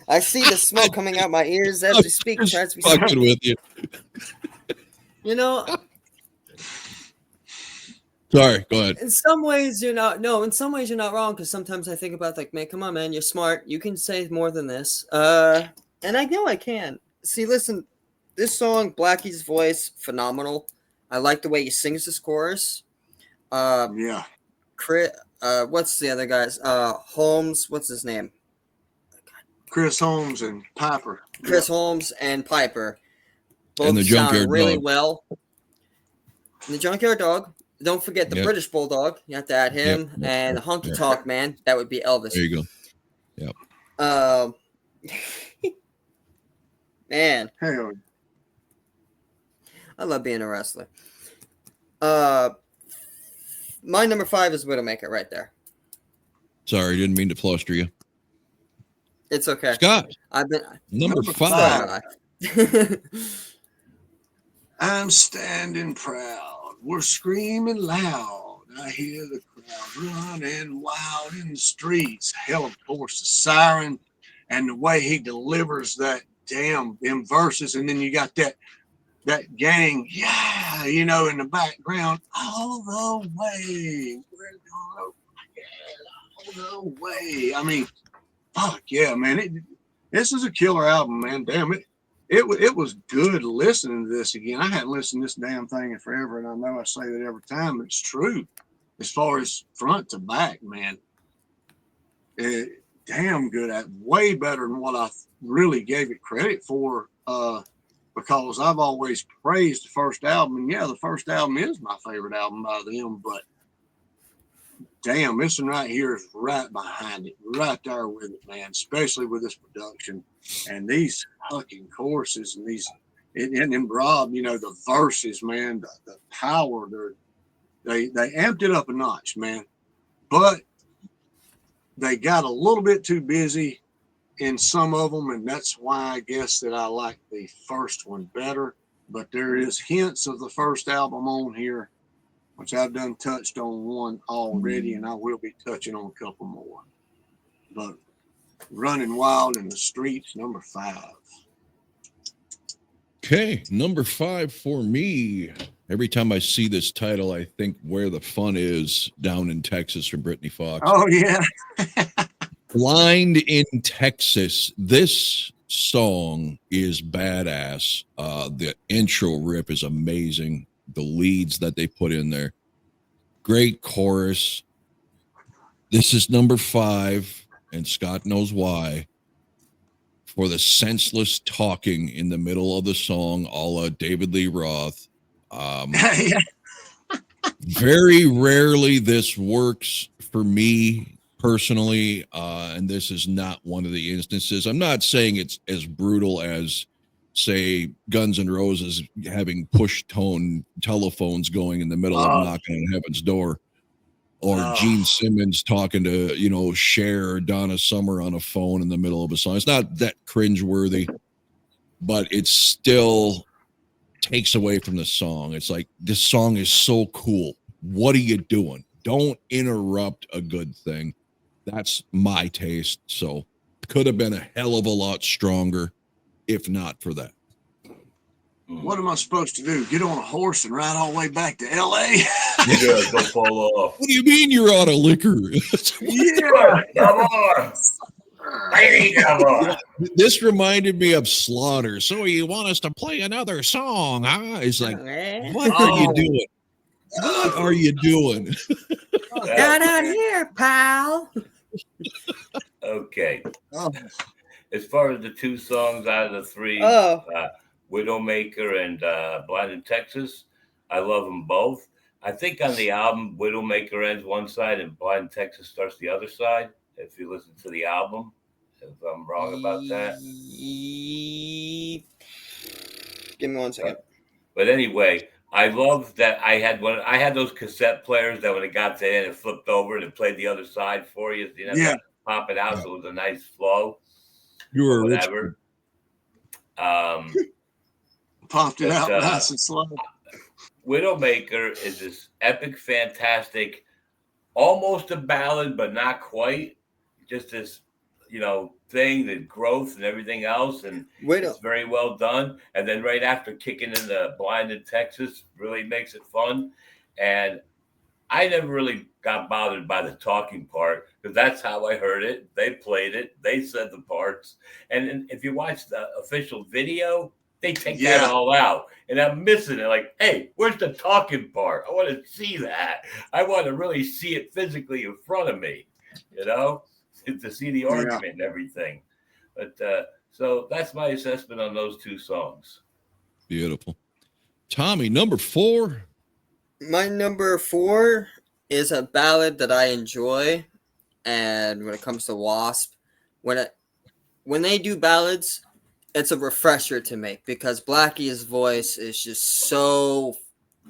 I see the smoke coming out my ears as we speak. Just As we fucking speak. with you. You know, Sorry, go ahead. in some ways you're not. No, in some ways you're not wrong. Because sometimes I think about like, man, come on, man, you're smart. You can say more than this. And I know I can. See, listen, this song, Blackie's voice, phenomenal. I like the way he sings this chorus. Yeah. Chris, what's the other guys? Holmes, what's his name? Chris Holmes and Piper. Chris Holmes and Piper. Both And the sound Junkyard really Dog. well. And the Junkyard Dog. Don't forget the Yep. British Bulldog. You have to add him. Yep. And Honky Tonk Man. That would be Elvis. There you go. Man, Hell, I love being a wrestler. My number 5 is Widowmaker right there. Sorry, didn't mean to fluster you. It's okay. Scott, I've been number Number 5. I'm standing proud. We're screaming loud. I hear the crowd running wild in the streets. Hell, of course, the siren and the way he delivers that damn them verses, and then you got that gang, yeah, you know, in the background, all the way. We're gonna get all the way. I mean, fuck yeah, man. This is a killer album, man. Damn it. It was good listening to this again. I hadn't listened to this damn thing in forever, and I know I say that every time, but it's true. As far as front to back, man, damn good at way better than what I really gave it credit for. Because I've always praised the first album, and yeah, the first album is my favorite album by them, but damn, this one right here is right behind it, right there with it, man, especially with this production and these fucking choruses and these, and Rob, you know, the verses, man, the power, they amped it up a notch, man, but they got a little bit too busy in some of them, and that's why I guess that I like the first one better. But there is hints of the first album on here, which I've done touched on one already, and I will be touching on a couple more. But Running Wild in the Streets, number 5. Okay, number 5 for me. Every time I see this title, I think Where the Fun Is Down in Texas from Brittany Fox. Oh yeah. Blind in Texas. This song is badass. The intro riff is amazing. The leads that they put in there. Great chorus. This is number 5, and Scott knows why. For the senseless talking in the middle of the song, a la David Lee Roth. Yeah. Very rarely this works for me personally, and this is not one of the instances. I'm not saying it's as brutal as, say, Guns N' Roses having push tone telephones going in the middle of knocking on heaven's door, or Gene Simmons talking to, you know, Cher or Donna Summer on a phone in the middle of a song. It's not that cringeworthy, but it still takes away from the song. It's like, this song is so cool. What are you doing? Don't interrupt a good thing. That's my taste. So could have been a hell of a lot stronger if not for that. What am I supposed to do? Get on a horse and ride all the way back to LA? Yeah, don't fall off. What do you mean you're out of liquor? Yeah. Come on. Lady, come on. This reminded me of Slaughter. So you want us to play another song, huh? It's like, what are you doing? What are you doing? Down out here, pal. Okay. Oh. As far as the 2 songs out of the 3, Widowmaker and Blind in Texas, I love them both. I think on the album, Widowmaker ends one side and Blind in Texas starts the other side. If you listen to the album, if I'm wrong about that. Give me 1 second. But anyway, I love that I had one. I had those cassette players that when it got to the end, it flipped over and it played the other side for you. So you didn't have Yeah, to pop it out, Yeah. so it was a nice flow You or were a rich whatever. popped it But out nice and slow. Widowmaker is this epic, fantastic, almost a ballad, but not quite. Just this, thing, the growth and everything else, and Widow. it's very well done. And then right after kicking in the Blind in Texas really makes it fun. And I never really got bothered by the talking part because that's how I heard it. They played it, they said the parts. And then if you watch the official video, they take that Yeah, all out. And I'm missing it. Like, hey, where's the talking part? I want to see that. I want to really see it physically in front of me, you know, to see the yeah. argument and everything. But so that's my assessment on those two songs. Beautiful. Tommy, number 4. My number 4 is a ballad that I enjoy, and when it comes to W.A.S.P, when they do ballads, it's a refresher to me because Blackie's voice is just so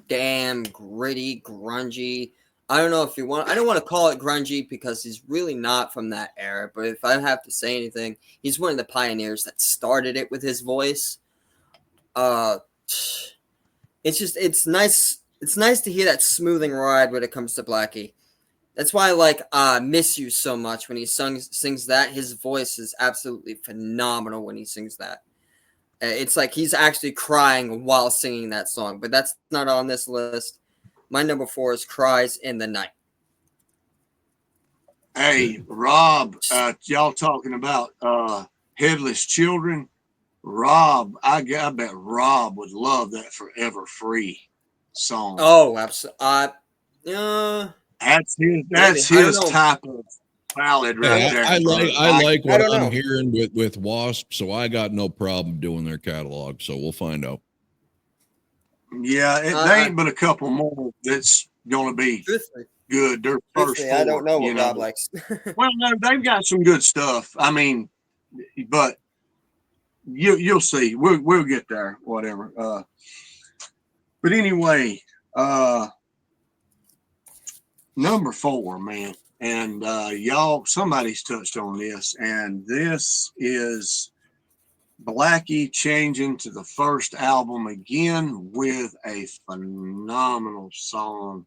damn gritty, grungy. I don't know if you want. I don't want to call it grungy because he's really not from that era. But if I have to say anything, he's one of the pioneers that started it with his voice. It's nice. It's nice to hear that smoothing ride when it comes to Blackie. That's why I like "Miss You" so much when he sings that. His voice is absolutely phenomenal when he sings that. It's like he's actually crying while singing that song, but that's not on this list. My number 4 is "Cries in the Night." Hey, Rob, y'all talking about Headless Children? Rob, I bet Rob would love that "Forever Free" song. Oh, absolutely. That's Maybe. that's I don't his know. type of ballad right Hey, there, I bro. like I what don't I'm know. hearing with W.A.S.P, so I got no problem doing their catalog. So we'll find out. Yeah, Uh, there I, ain't but a couple more that's gonna be truthfully, good. Their first truthfully, I don't 4, know you what know. Rob likes. Well, no, they've got some good stuff. I mean, but you'll see. We'll get there. Whatever. But anyway, number 4, man, and y'all, somebody's touched on this, and this is Blackie changing to the first album again with a phenomenal song.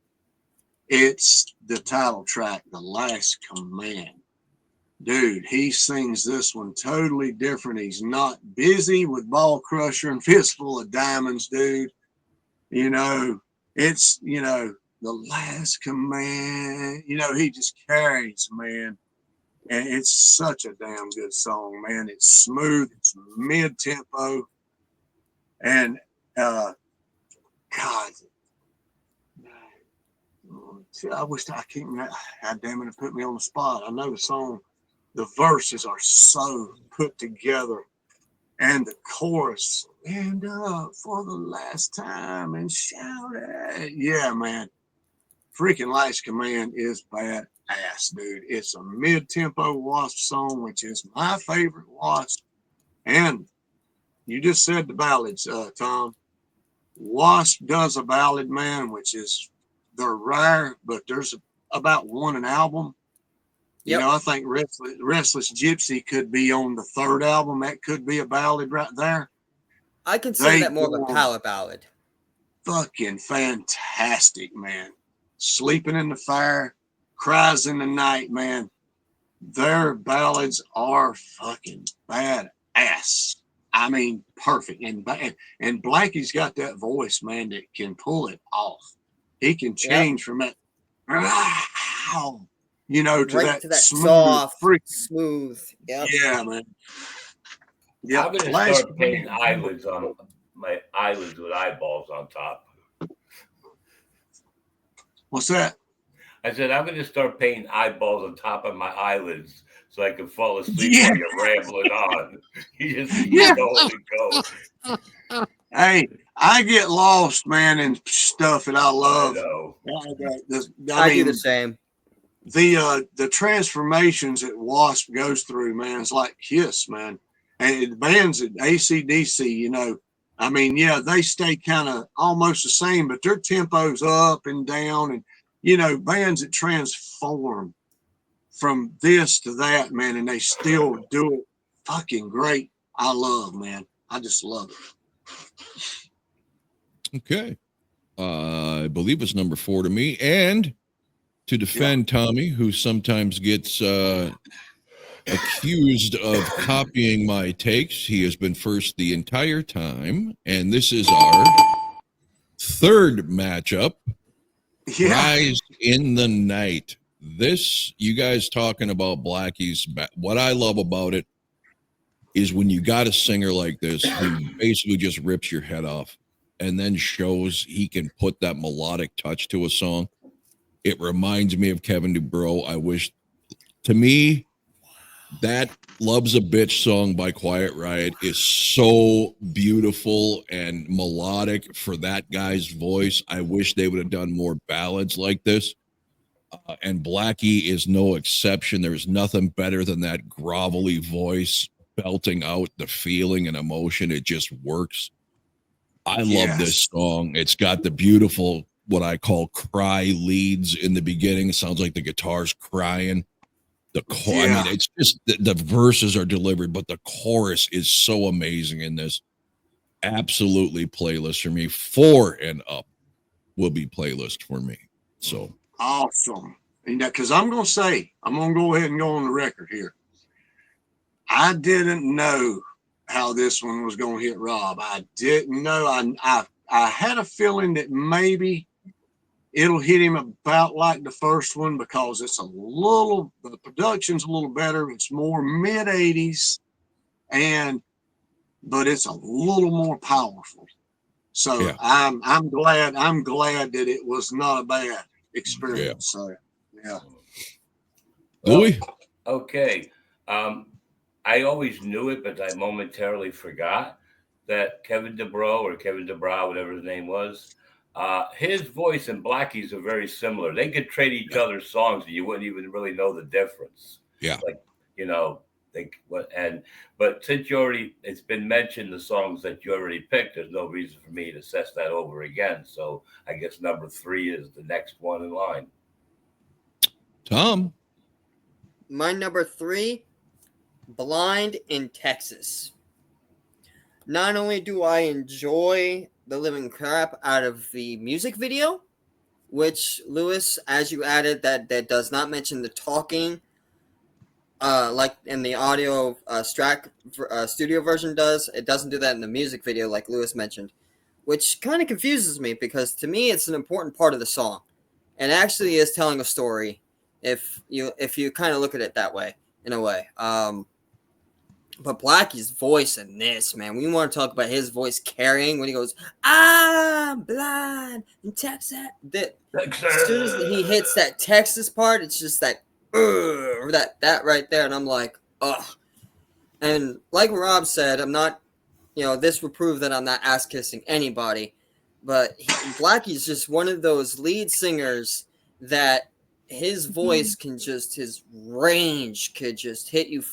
It's the title track, "The Last Command." Dude, he sings this one totally different. He's not busy with Ballcrusher and Fistful of Diamonds, dude. You know, it's, the last command. He just carries, man. And it's such a damn good song, man. It's smooth, it's mid tempo. And, God, I wish I can't. God damn it, it put me on the spot. I know the song. The verses are so put together, and the chorus, "Stand up for the last time and shout it." Yeah, man. Freaking Last Command is badass, dude. It's a mid-tempo W.A.S.P song, which is my favorite W.A.S.P. And you just said the ballads, Tom. W.A.S.P does a ballad, man, which is, they're rare, but there's about one an album. Yep. I think Restless Gypsy could be on the 3rd album. That could be a ballad right there. I consider They that more of a were palette ballad. fucking fantastic, man. Sleeping in the Fire, Cries in the Night, man. Their ballads are fucking badass. I mean, perfect. And Blackie's got that voice, man, that can pull it off. He can change from that, to Right to that that smooth, soft, freaking, smooth. Yep. yeah, man. I'm Yep. going to Last start painting eyelids on my eyelids with eyeballs on top. What's that? I said, I'm going to start painting eyeballs on top of my eyelids so I can fall asleep Yeah. while you're rambling on. You just keep Yeah. going and go. Hey, I get lost, man, in stuff that I I love. know. I do the same. The transformations that W.A.S.P goes through, man, it's like Kiss, man. And the bands at AC/DC, I mean, yeah, they stay kind of almost the same, but their tempo's up and down. And, you know, bands that transform from this to that, man, and they still do it fucking great. I love, man. I just love it. Okay. I believe it's number 4 to me. And to defend Tommy, who sometimes gets accused of copying my takes, he has been first the entire time. And this is our third matchup. Yeah. Rise in the Night. This, you guys talking about Blackie's, what I love about it is when you got a singer like this who basically just rips your head off and then shows he can put that melodic touch to a song. It reminds me of Kevin DuBrow. I wish, to me, that Love's a Bitch song by Quiet Riot is so beautiful and melodic for that guy's voice. I wish they would have done more ballads like this. And Blackie is no exception. There's nothing better than that grovelly voice belting out the feeling and emotion. It just works. I love this song. It's got the beautiful, what I call cry leads in the beginning. It sounds like the guitar's crying. I mean, it's just the verses are delivered, but the chorus is so amazing in this. Absolutely playlist for me. 4 and up will be playlist for me. So awesome. Because I'm going to go ahead and go on the record here. I didn't know how this one was going to hit Rob. I didn't know. I had a feeling that maybe it'll hit him about like the first one because it's the production's a little better. It's more mid 80s but it's a little more powerful. So I'm glad that it was not a bad experience. So yeah. Louis? Okay. I always knew it, but I momentarily forgot that Kevin DuBrow or Kevin DuBrow, whatever his name was, his voice and Blackie's are very similar. They could trade each other's songs and you wouldn't even really know the difference. Yeah. Like, you know, but since it's been mentioned, the songs that you already picked, there's no reason for me to assess that over again. So I guess number 3 is the next one in line. Tom? My number 3, Blind in Texas. Not only do I enjoy the living crap out of the music video, which, Lewis, as you added, that does not mention the talking, like in the audio studio version does. It doesn't do that in the music video, like Lewis mentioned, which kind of confuses me because to me it's an important part of the song, and actually is telling a story if you kind of look at it that way, in a way. But Blackie's voice in this, man, we want to talk about his voice carrying when he goes, "I'm blind in Texas." As soon as he hits that Texas part, it's just that right there, and I'm like, ugh. And like Rob said, I'm not, this will prove that I'm not ass kissing anybody, but Blackie's just one of those lead singers that his voice his range could just hit you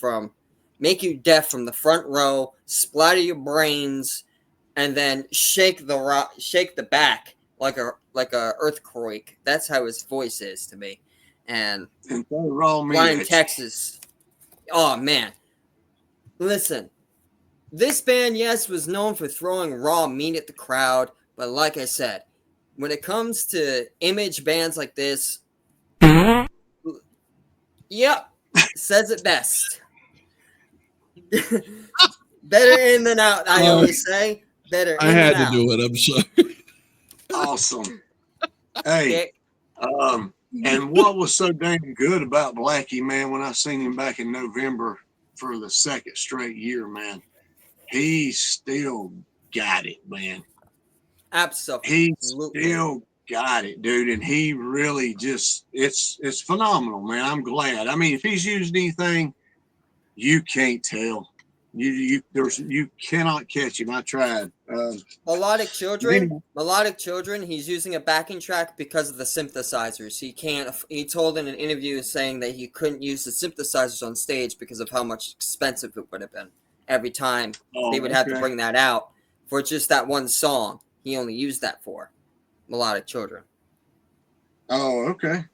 make you deaf from the front row, splatter your brains, and then shake the back like a earthquake. That's how his voice is to me. And Blind Texas. Oh man. Listen. This band, yes, was known for throwing raw meat at the crowd, but like I said, when it comes to image bands like this, yep, says it best. Better in than out, I always say. Better I had to do it. I'm sorry. Awesome. Hey, and what was so damn good about Blackie, man, when I seen him back in November for the second straight year, man, he still got it, man. Absolutely. He still got it, dude. And he really it's phenomenal, man. I'm glad. I mean, if he's used anything, you can't tell. You cannot catch him. I tried. Melodic Children. He's using a backing track because of the synthesizers. He told in an interview saying that he couldn't use the synthesizers on stage because of how much expensive it would have been every time they would have to bring that out. for just that one song. He only used that for Melodic Children. Oh, okay.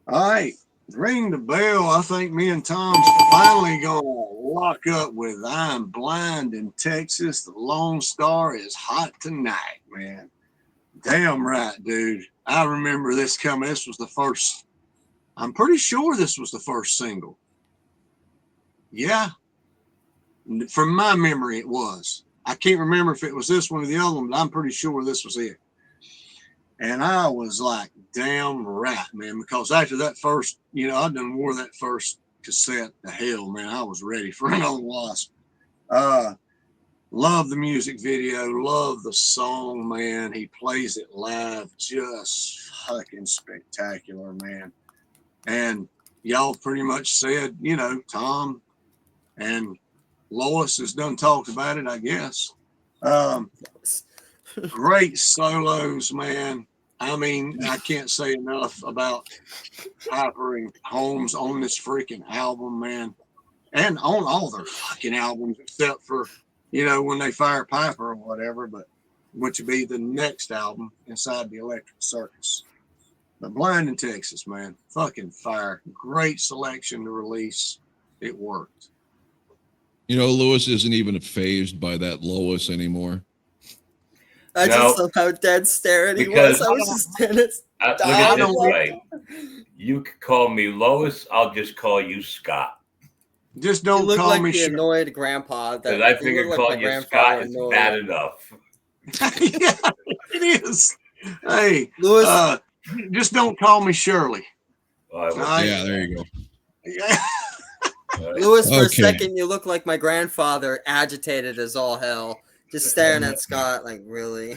All right. Ring the bell. I think me and Tom's finally gonna lock up with I'm Blind in Texas. The Lone Star is hot tonight, man. Damn right, dude. I remember this coming. This was the first. I'm pretty sure this was the first single. Yeah. From my memory, it was. I can't remember if it was this one or the other one, but I'm pretty sure this was it. And I was like, damn right, man, because after that first, I done wore that first cassette to hell, man. I was ready for another Wasp. Love the music video, love the song, man. He plays it live, just fucking spectacular, man. And y'all pretty much said, Tom and Lois has done talked about it, I guess. Great solos, man. I mean, I can't say enough about Piper and Holmes on this freaking album, man. And on all their fucking albums, except for, when they fire Piper or whatever, but which would be the next album inside the Electric Circus. But Blind in Texas, man, fucking fire. Great selection to release. It worked. Lewis isn't even phased by that Lois anymore. I just love how dead staring he was. I was just standing. Look at this way. You can call me Lois. I'll just call you Scott. Just don't look call like me the annoyed grandpa. Because I figure calling you Scott is bad enough. Yeah, it is. Hey, Lewis, just don't call me Shirley. Yeah, there you go. Yeah. Lewis, for a second, you look like my grandfather, agitated as all hell, just staring at Scott like, really?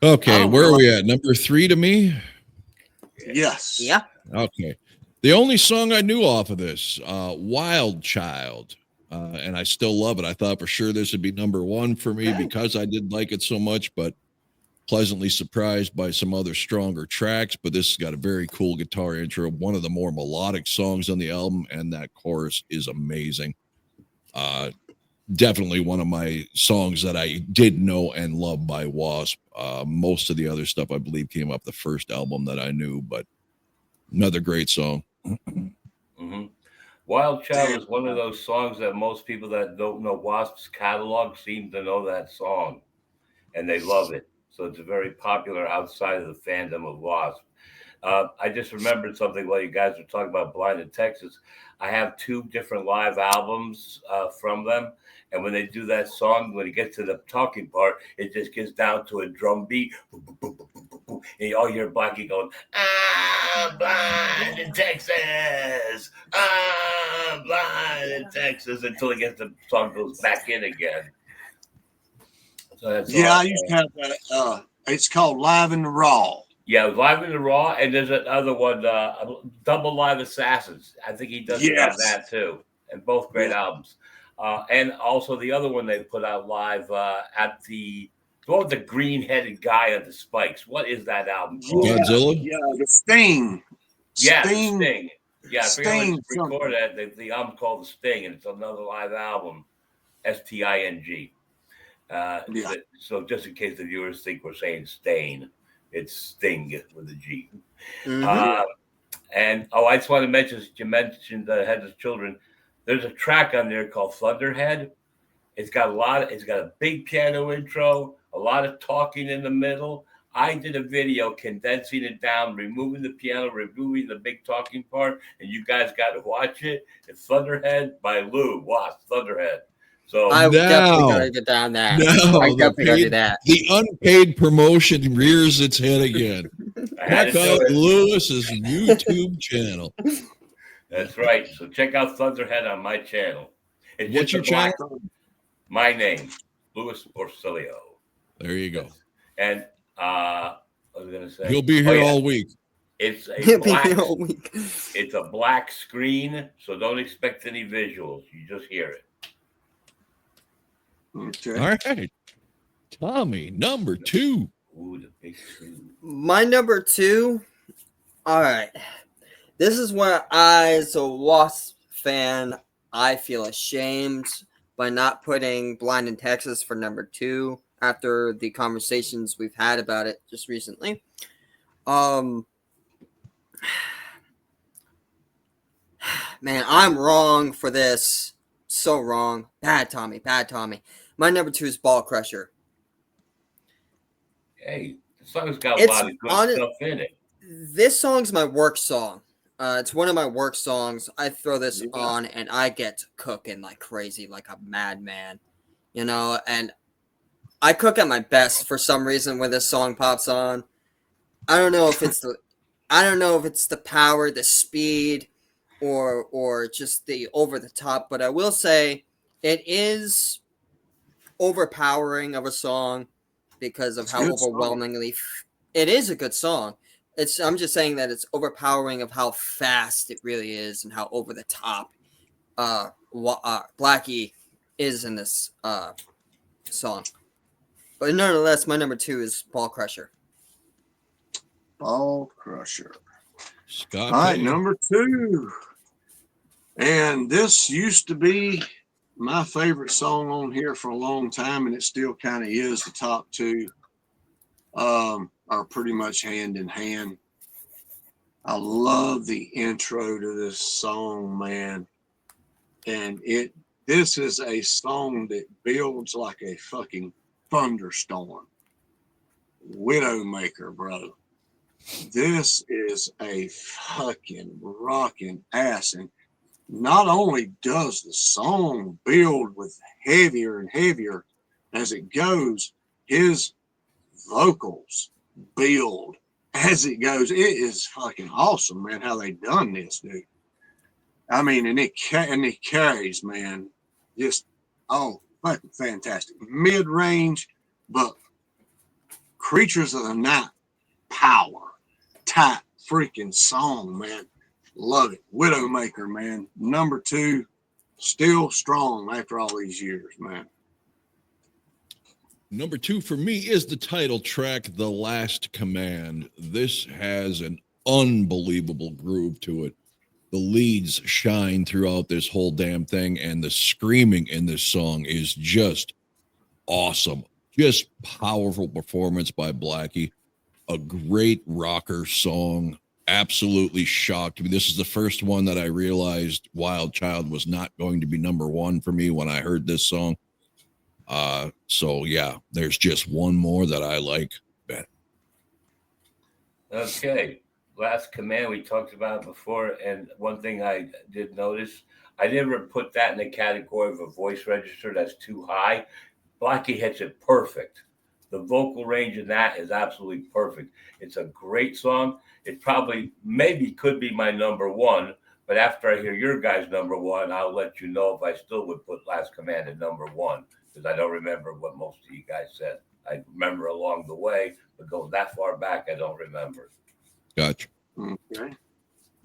Okay, where are we at? Number 3 to me? Yes. Yeah. Okay. The only song I knew off of this, Wild Child, and I still love it. I thought for sure this would be number 1 for me because I did like it so much, but pleasantly surprised by some other stronger tracks. But this has got a very cool guitar intro, one of the more melodic songs on the album, and that chorus is amazing. Definitely one of my songs that I did know and love by W.A.S.P. Most of the other stuff, I believe, came up the first album that I knew, but another great song. Mm-hmm. Wild Child is one of those songs that most people that don't know W.A.S.P's catalog seem to know that song, and they love it. So it's very popular outside of the fandom of W.A.S.P. I just remembered something while you guys were talking about Blind in Texas. I have 2 different live albums from them. And when they do that song, when it gets to the talking part, it just gets down to a drum beat. And you all hear Blackie going, I'm blind in Texas. I'm blind in Texas, until it gets the song goes back in again. So that's I used to have that. It's called Live in the Raw. Yeah, Live in the Raw, and there's another one, Double Live Assassins. I think he does have that too, and both great albums. And also the other one they put out live at the green-headed guy on the spikes. What is that album called? Godzilla? Yeah, the Sting. Yeah, Sting. Yeah, I forget Sting, when you record that. The album called The Sting, and it's another live album, Sting. So just in case the viewers think we're saying Stain, it's Sting with a G. Mm-hmm. And I just want to mention, you mentioned the Headless Children. There's a track on there called Thunderhead. It's got a big piano intro, a lot of talking in the middle. I did a video condensing it down, removing the piano, removing the big talking part, and you guys got to watch it. It's Thunderhead by Lou W.A.S.P. Thunderhead. So I definitely gotta get down that. I definitely gotta do that. The unpaid promotion rears its head again. Check out Lewis's YouTube channel. That's right. So check out Thunderhead on my channel. It's What's your channel? My name, Louis Porcelio. There you go. And I was gonna say he'll be here all week. It's a black screen, so don't expect any visuals. You just hear it. Okay. All right. Tommy, number 2. Ooh, the big 2. My number 2. All right. This is when I, as a W.A.S.P. fan, I feel ashamed by not putting Blind in Texas for number 2 after the conversations we've had about it just recently. Man, I'm wrong for this. So wrong. Bad Tommy. Bad Tommy. My number 2 is Ballcrusher. Hey, the song's got a It's lot of good on it. stuff in it. This song's my work song. It's one of my work songs. I throw this on and I get cooking like crazy, like a madman. You know, and I cook at my best for some reason when this song pops on. I don't know if it's the power, the speed, or just the over the top, but I will say it is overpowering of a song because of how overwhelmingly it is a good song. I'm just saying that it's overpowering of how fast it really is and how over the top Blackie is in this song. But nonetheless, my number 2 is Ballcrusher. Ballcrusher. Scott. All right, number 2. And this used to be my favorite song on here for a long time, and it still kind of is. The top 2 are pretty much hand in hand. I love the intro to this song, man. And this is a song that builds like a fucking thunderstorm. Widowmaker, bro. This is a fucking rocking ass. And not only does the song build with heavier and heavier as it goes, his vocals build as it goes. It is fucking awesome, man, how they done this, dude. I mean, and it carries, man, just, fucking fantastic. Mid-range, but Creatures of the Night power type freaking song, man. Love it. Widowmaker, man. Number 2, still strong after all these years, man. Number 2 for me is the title track, The Last Command. This has an unbelievable groove to it. The leads shine throughout this whole damn thing, and the screaming in this song is just awesome. Just powerful performance by Blackie. A great rocker song. Absolutely shocked me. This is the first one that I realized Wild Child was not going to be number 1 for me when I heard this song. So yeah, there's just one more that I like better. Okay. Last Command we talked about before, and one thing I did notice, I never put that in the category of a voice register that's too high. Blackie hits it perfect. The vocal range in that is absolutely perfect. It's a great song. It probably maybe could be my number 1, but after I hear your guys' number 1, I'll let you know if I still would put Last Command at number 1, because I don't remember what most of you guys said. I remember along the way, but going that far back, I don't remember. Gotcha. Okay.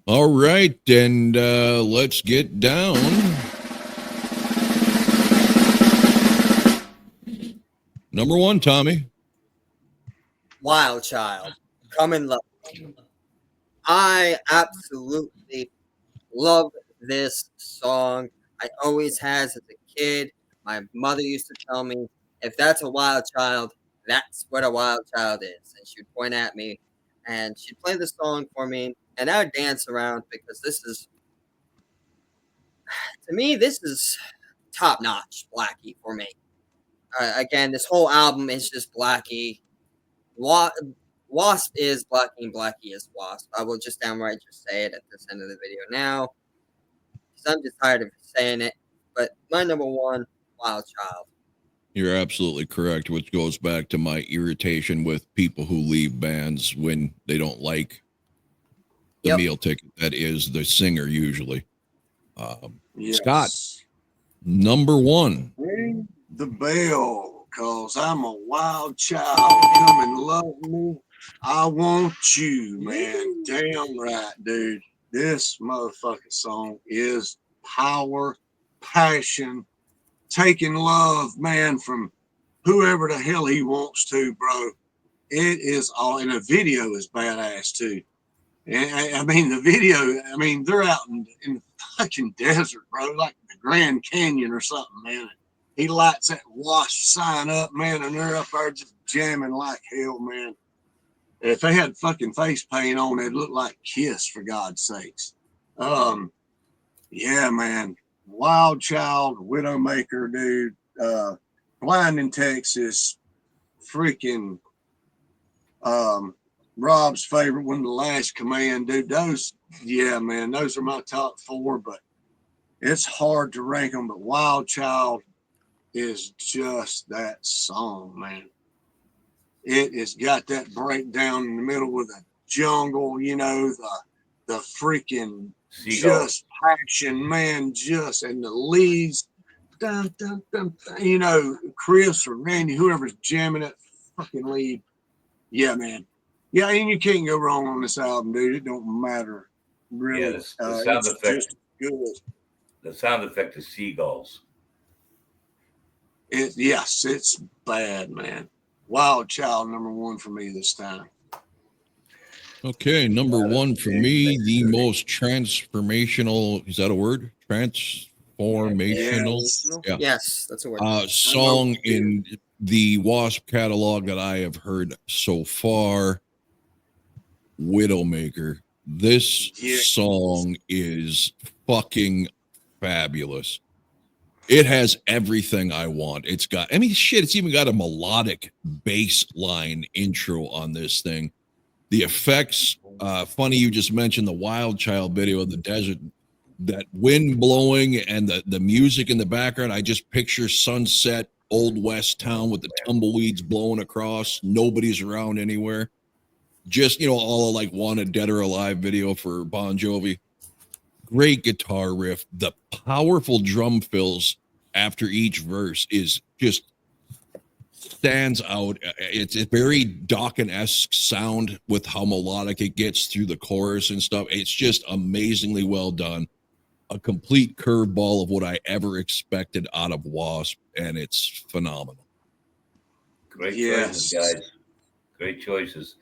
All right, and let's get down. Number 1, Tommy. Wild Child. Come and Love Me. I absolutely love this song. I always has as a kid. My mother used to tell me, if that's a wild child, that's what a wild child is. And she'd point at me and she'd play the song for me. And I would dance around because this is, to me, this is top notch Blackie for me. Again, this whole album is just Blackie. W.A.S.P is Blackie and Blackie is W.A.S.P. I will just downright just say it at this end of the video now, because I'm just tired of saying it. But my number 1, Wild Child. You're absolutely correct, which goes back to my irritation with people who leave bands when they don't like the meal ticket. That is the singer usually. Yes. Scott, number 1. Ring the bell, cause I'm a wild child. Come and love me. I want you, man. Damn right, dude. This motherfucking song is power, passion, taking love, man, from whoever the hell he wants to, bro. It is all, and the video is badass too. I mean, the video, I mean, they're out in the fucking desert, bro, like the Grand Canyon or something, man. He lights that WASP sign up, man, and they're up there just jamming like hell, man. If they had fucking face paint on, it'd look like Kiss, for God's sakes. Yeah, man. Wild Child, Widowmaker, dude. Blind in Texas, freaking Rob's favorite one, The Last Command, dude. Those, yeah, man, those are my top 4, but it's hard to rank them. But Wild Child is just that song, man. It has got that breakdown in the middle of the jungle, you know, the freaking just passion, man, just, and the leads, dun, dun, dun, dun, you know, Chris or Randy, whoever's jamming that fucking lead. Yeah, man. Yeah, and you can't go wrong on this album, dude. It don't matter, really. Yeah, the sound effect. Just good. The sound effect is seagulls. Yes, it's bad, man. Wild Child, number 1 for me this time. Okay, number 1 for me, the most transformational, is that a word? Transformational? Yeah. Yes, that's a word. Song in the WASP catalog that I have heard so far, Widowmaker. This song is fucking fabulous. It has everything I want. It's got, I mean, shit, it's even got a melodic bass line intro on this thing. The effects, funny you just mentioned the Wild Child video of the desert, that wind blowing and the music in the background. I just picture sunset, Old West town with the tumbleweeds blowing across. Nobody's around anywhere. Just, you know, all of like Wanted Dead or Alive video for Bon Jovi. Great guitar riff. The powerful drum fills after each verse is just stands out. It's a very Dawkins-esque sound with how melodic it gets through the chorus and stuff. It's just amazingly well done. A complete curveball of what I ever expected out of W.A.S.P, and it's phenomenal. Great choices, guys. Great choices.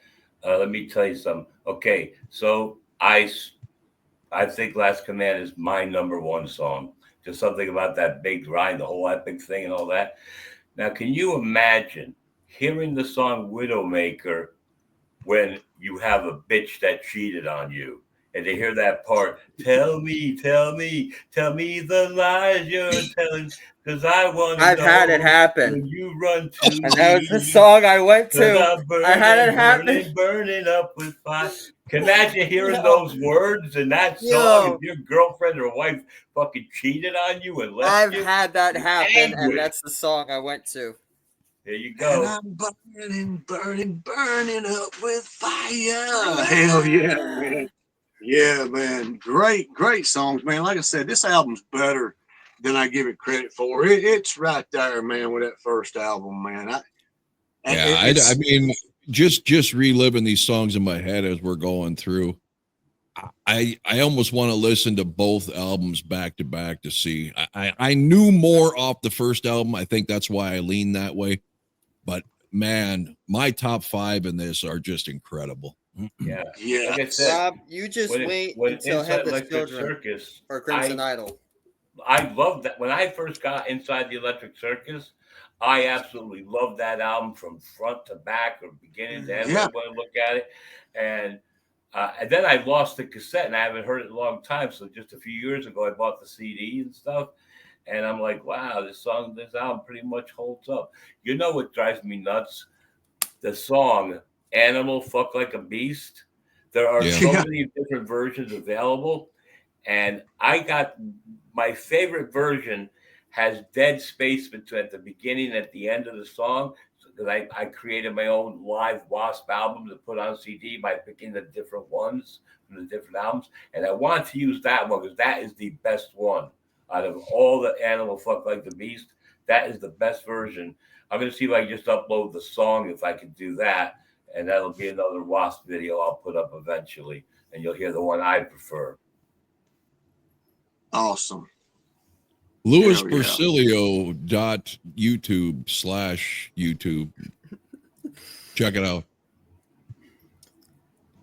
Let me tell you something. Okay, so I think Last Command is my number 1 song. Just something about that big grind, the whole epic thing and all that. Now, can you imagine hearing the song Widowmaker when you have a bitch that cheated on you? And they hear that part, tell me the lies you're telling, because I want to know. I've had it happen. When you run to and that was the song I went to. Burning, I had it happen. Burning up with fire. Can you imagine hearing those words in that song? If your girlfriend or wife fucking cheated on you and left you? I've had that happen, and that's the song I went to. There you go. And I'm burning up with fire. Hell yeah, man. Yeah, man. Great songs, man. Like I said, this album's better than I give it credit for. It's right there, man, with that first album, man. I mean, just reliving these songs in my head as we're going through. I almost want to listen to both albums back to back to see. I knew more off the first album. I think that's why I lean that way. But man, my top 5 in this are just incredible. Yeah. Like I said, Rob, you just wait until Headless Children Circus, or Crimson Idol. I loved that. When I first got inside the Electric Circus, I absolutely loved that album from front to back or beginning to end. I want to look at it. And then I lost the cassette and I haven't heard it in a long time. So just a few years ago, I bought the CD and stuff. And I'm like, wow, this album pretty much holds up. You know what drives me nuts? The song Animal Fuck Like a Beast. There are so many different versions available. And I got my favorite version has dead space between at the beginning and at the end of the song. Because I created my own live W.A.S.P album to put on CD by picking the different ones from the different albums. And I wanted to use that one because that is the best one. Out of all the Animal Fuck Like the Beast, that is the best version. I'm going to see if I can just upload the song if I can do that. And that'll be another W.A.S.P video I'll put up eventually. And you'll hear the one I prefer. Awesome. LewisPercilio.YouTube/YouTube. Check it out.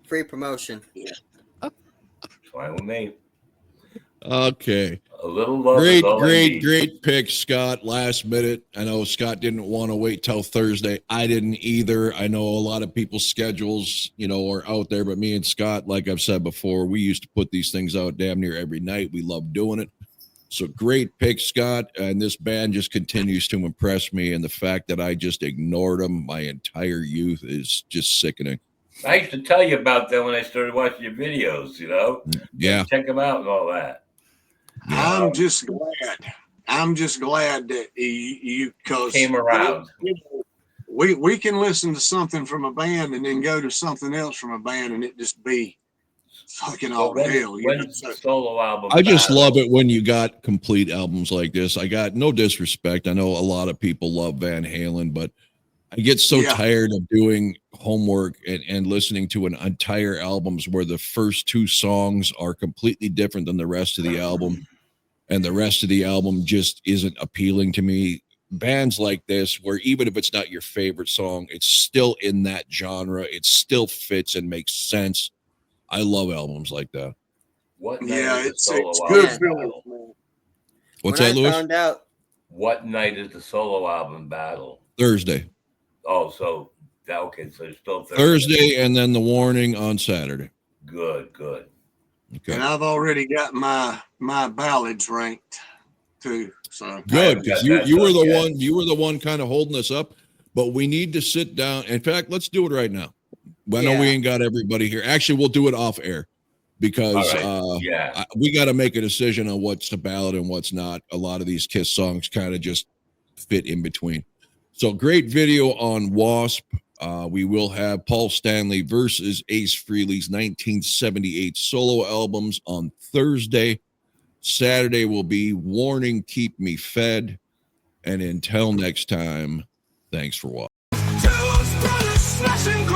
Free promotion. Yeah. Fine with me. Okay. A little love is all I need. Great pick, Scott. Last minute. I know Scott didn't want to wait till Thursday. I didn't either. I know a lot of people's schedules, are out there, but me and Scott, like I've said before, we used to put these things out damn near every night. We love doing it. So great pick, Scott. And this band just continues to impress me. And the fact that I just ignored them my entire youth is just sickening. I used to tell you about them when I started watching your videos, Yeah. Check them out and all that. I'm just glad that you because Came around. We can listen to something from a band and then go to something else from a band and it just be fucking all to hell. When's the solo album? I just battle? love it when you got complete albums like this. I got no disrespect. I know a lot of people love Van Halen, but I get so tired of doing homework and listening to an entire albums where the first two songs are completely different than the rest of the album, and the rest of the album just isn't appealing to me. Bands like this, where even if it's not your favorite song, it's still in that genre. It still fits and makes sense. I love albums like that. What night is the it's solo good album battle? feeling. What's When that, I Lewis? found out, What night is the solo album battle? Thursday. Oh, so okay, so it's still Thursday, and then the warning on Saturday. Good. Okay. And I've already got my ballads ranked too. So Good, because got that you were done the yet. one. You were the one kind of holding us up. But we need to sit down. In fact, let's do it right now. I know we ain't got everybody here. Actually, we'll do it off air because All right. we got to make a decision on what's a ballad and what's not. A lot of these Kiss songs kind of just fit in between. So great video on W.A.S.P. We will have Paul Stanley versus Ace Frehley's 1978 solo albums on Thursday. Saturday will be Warning, Keep Me Fed. And until next time, thanks for watching. Two brothers smashing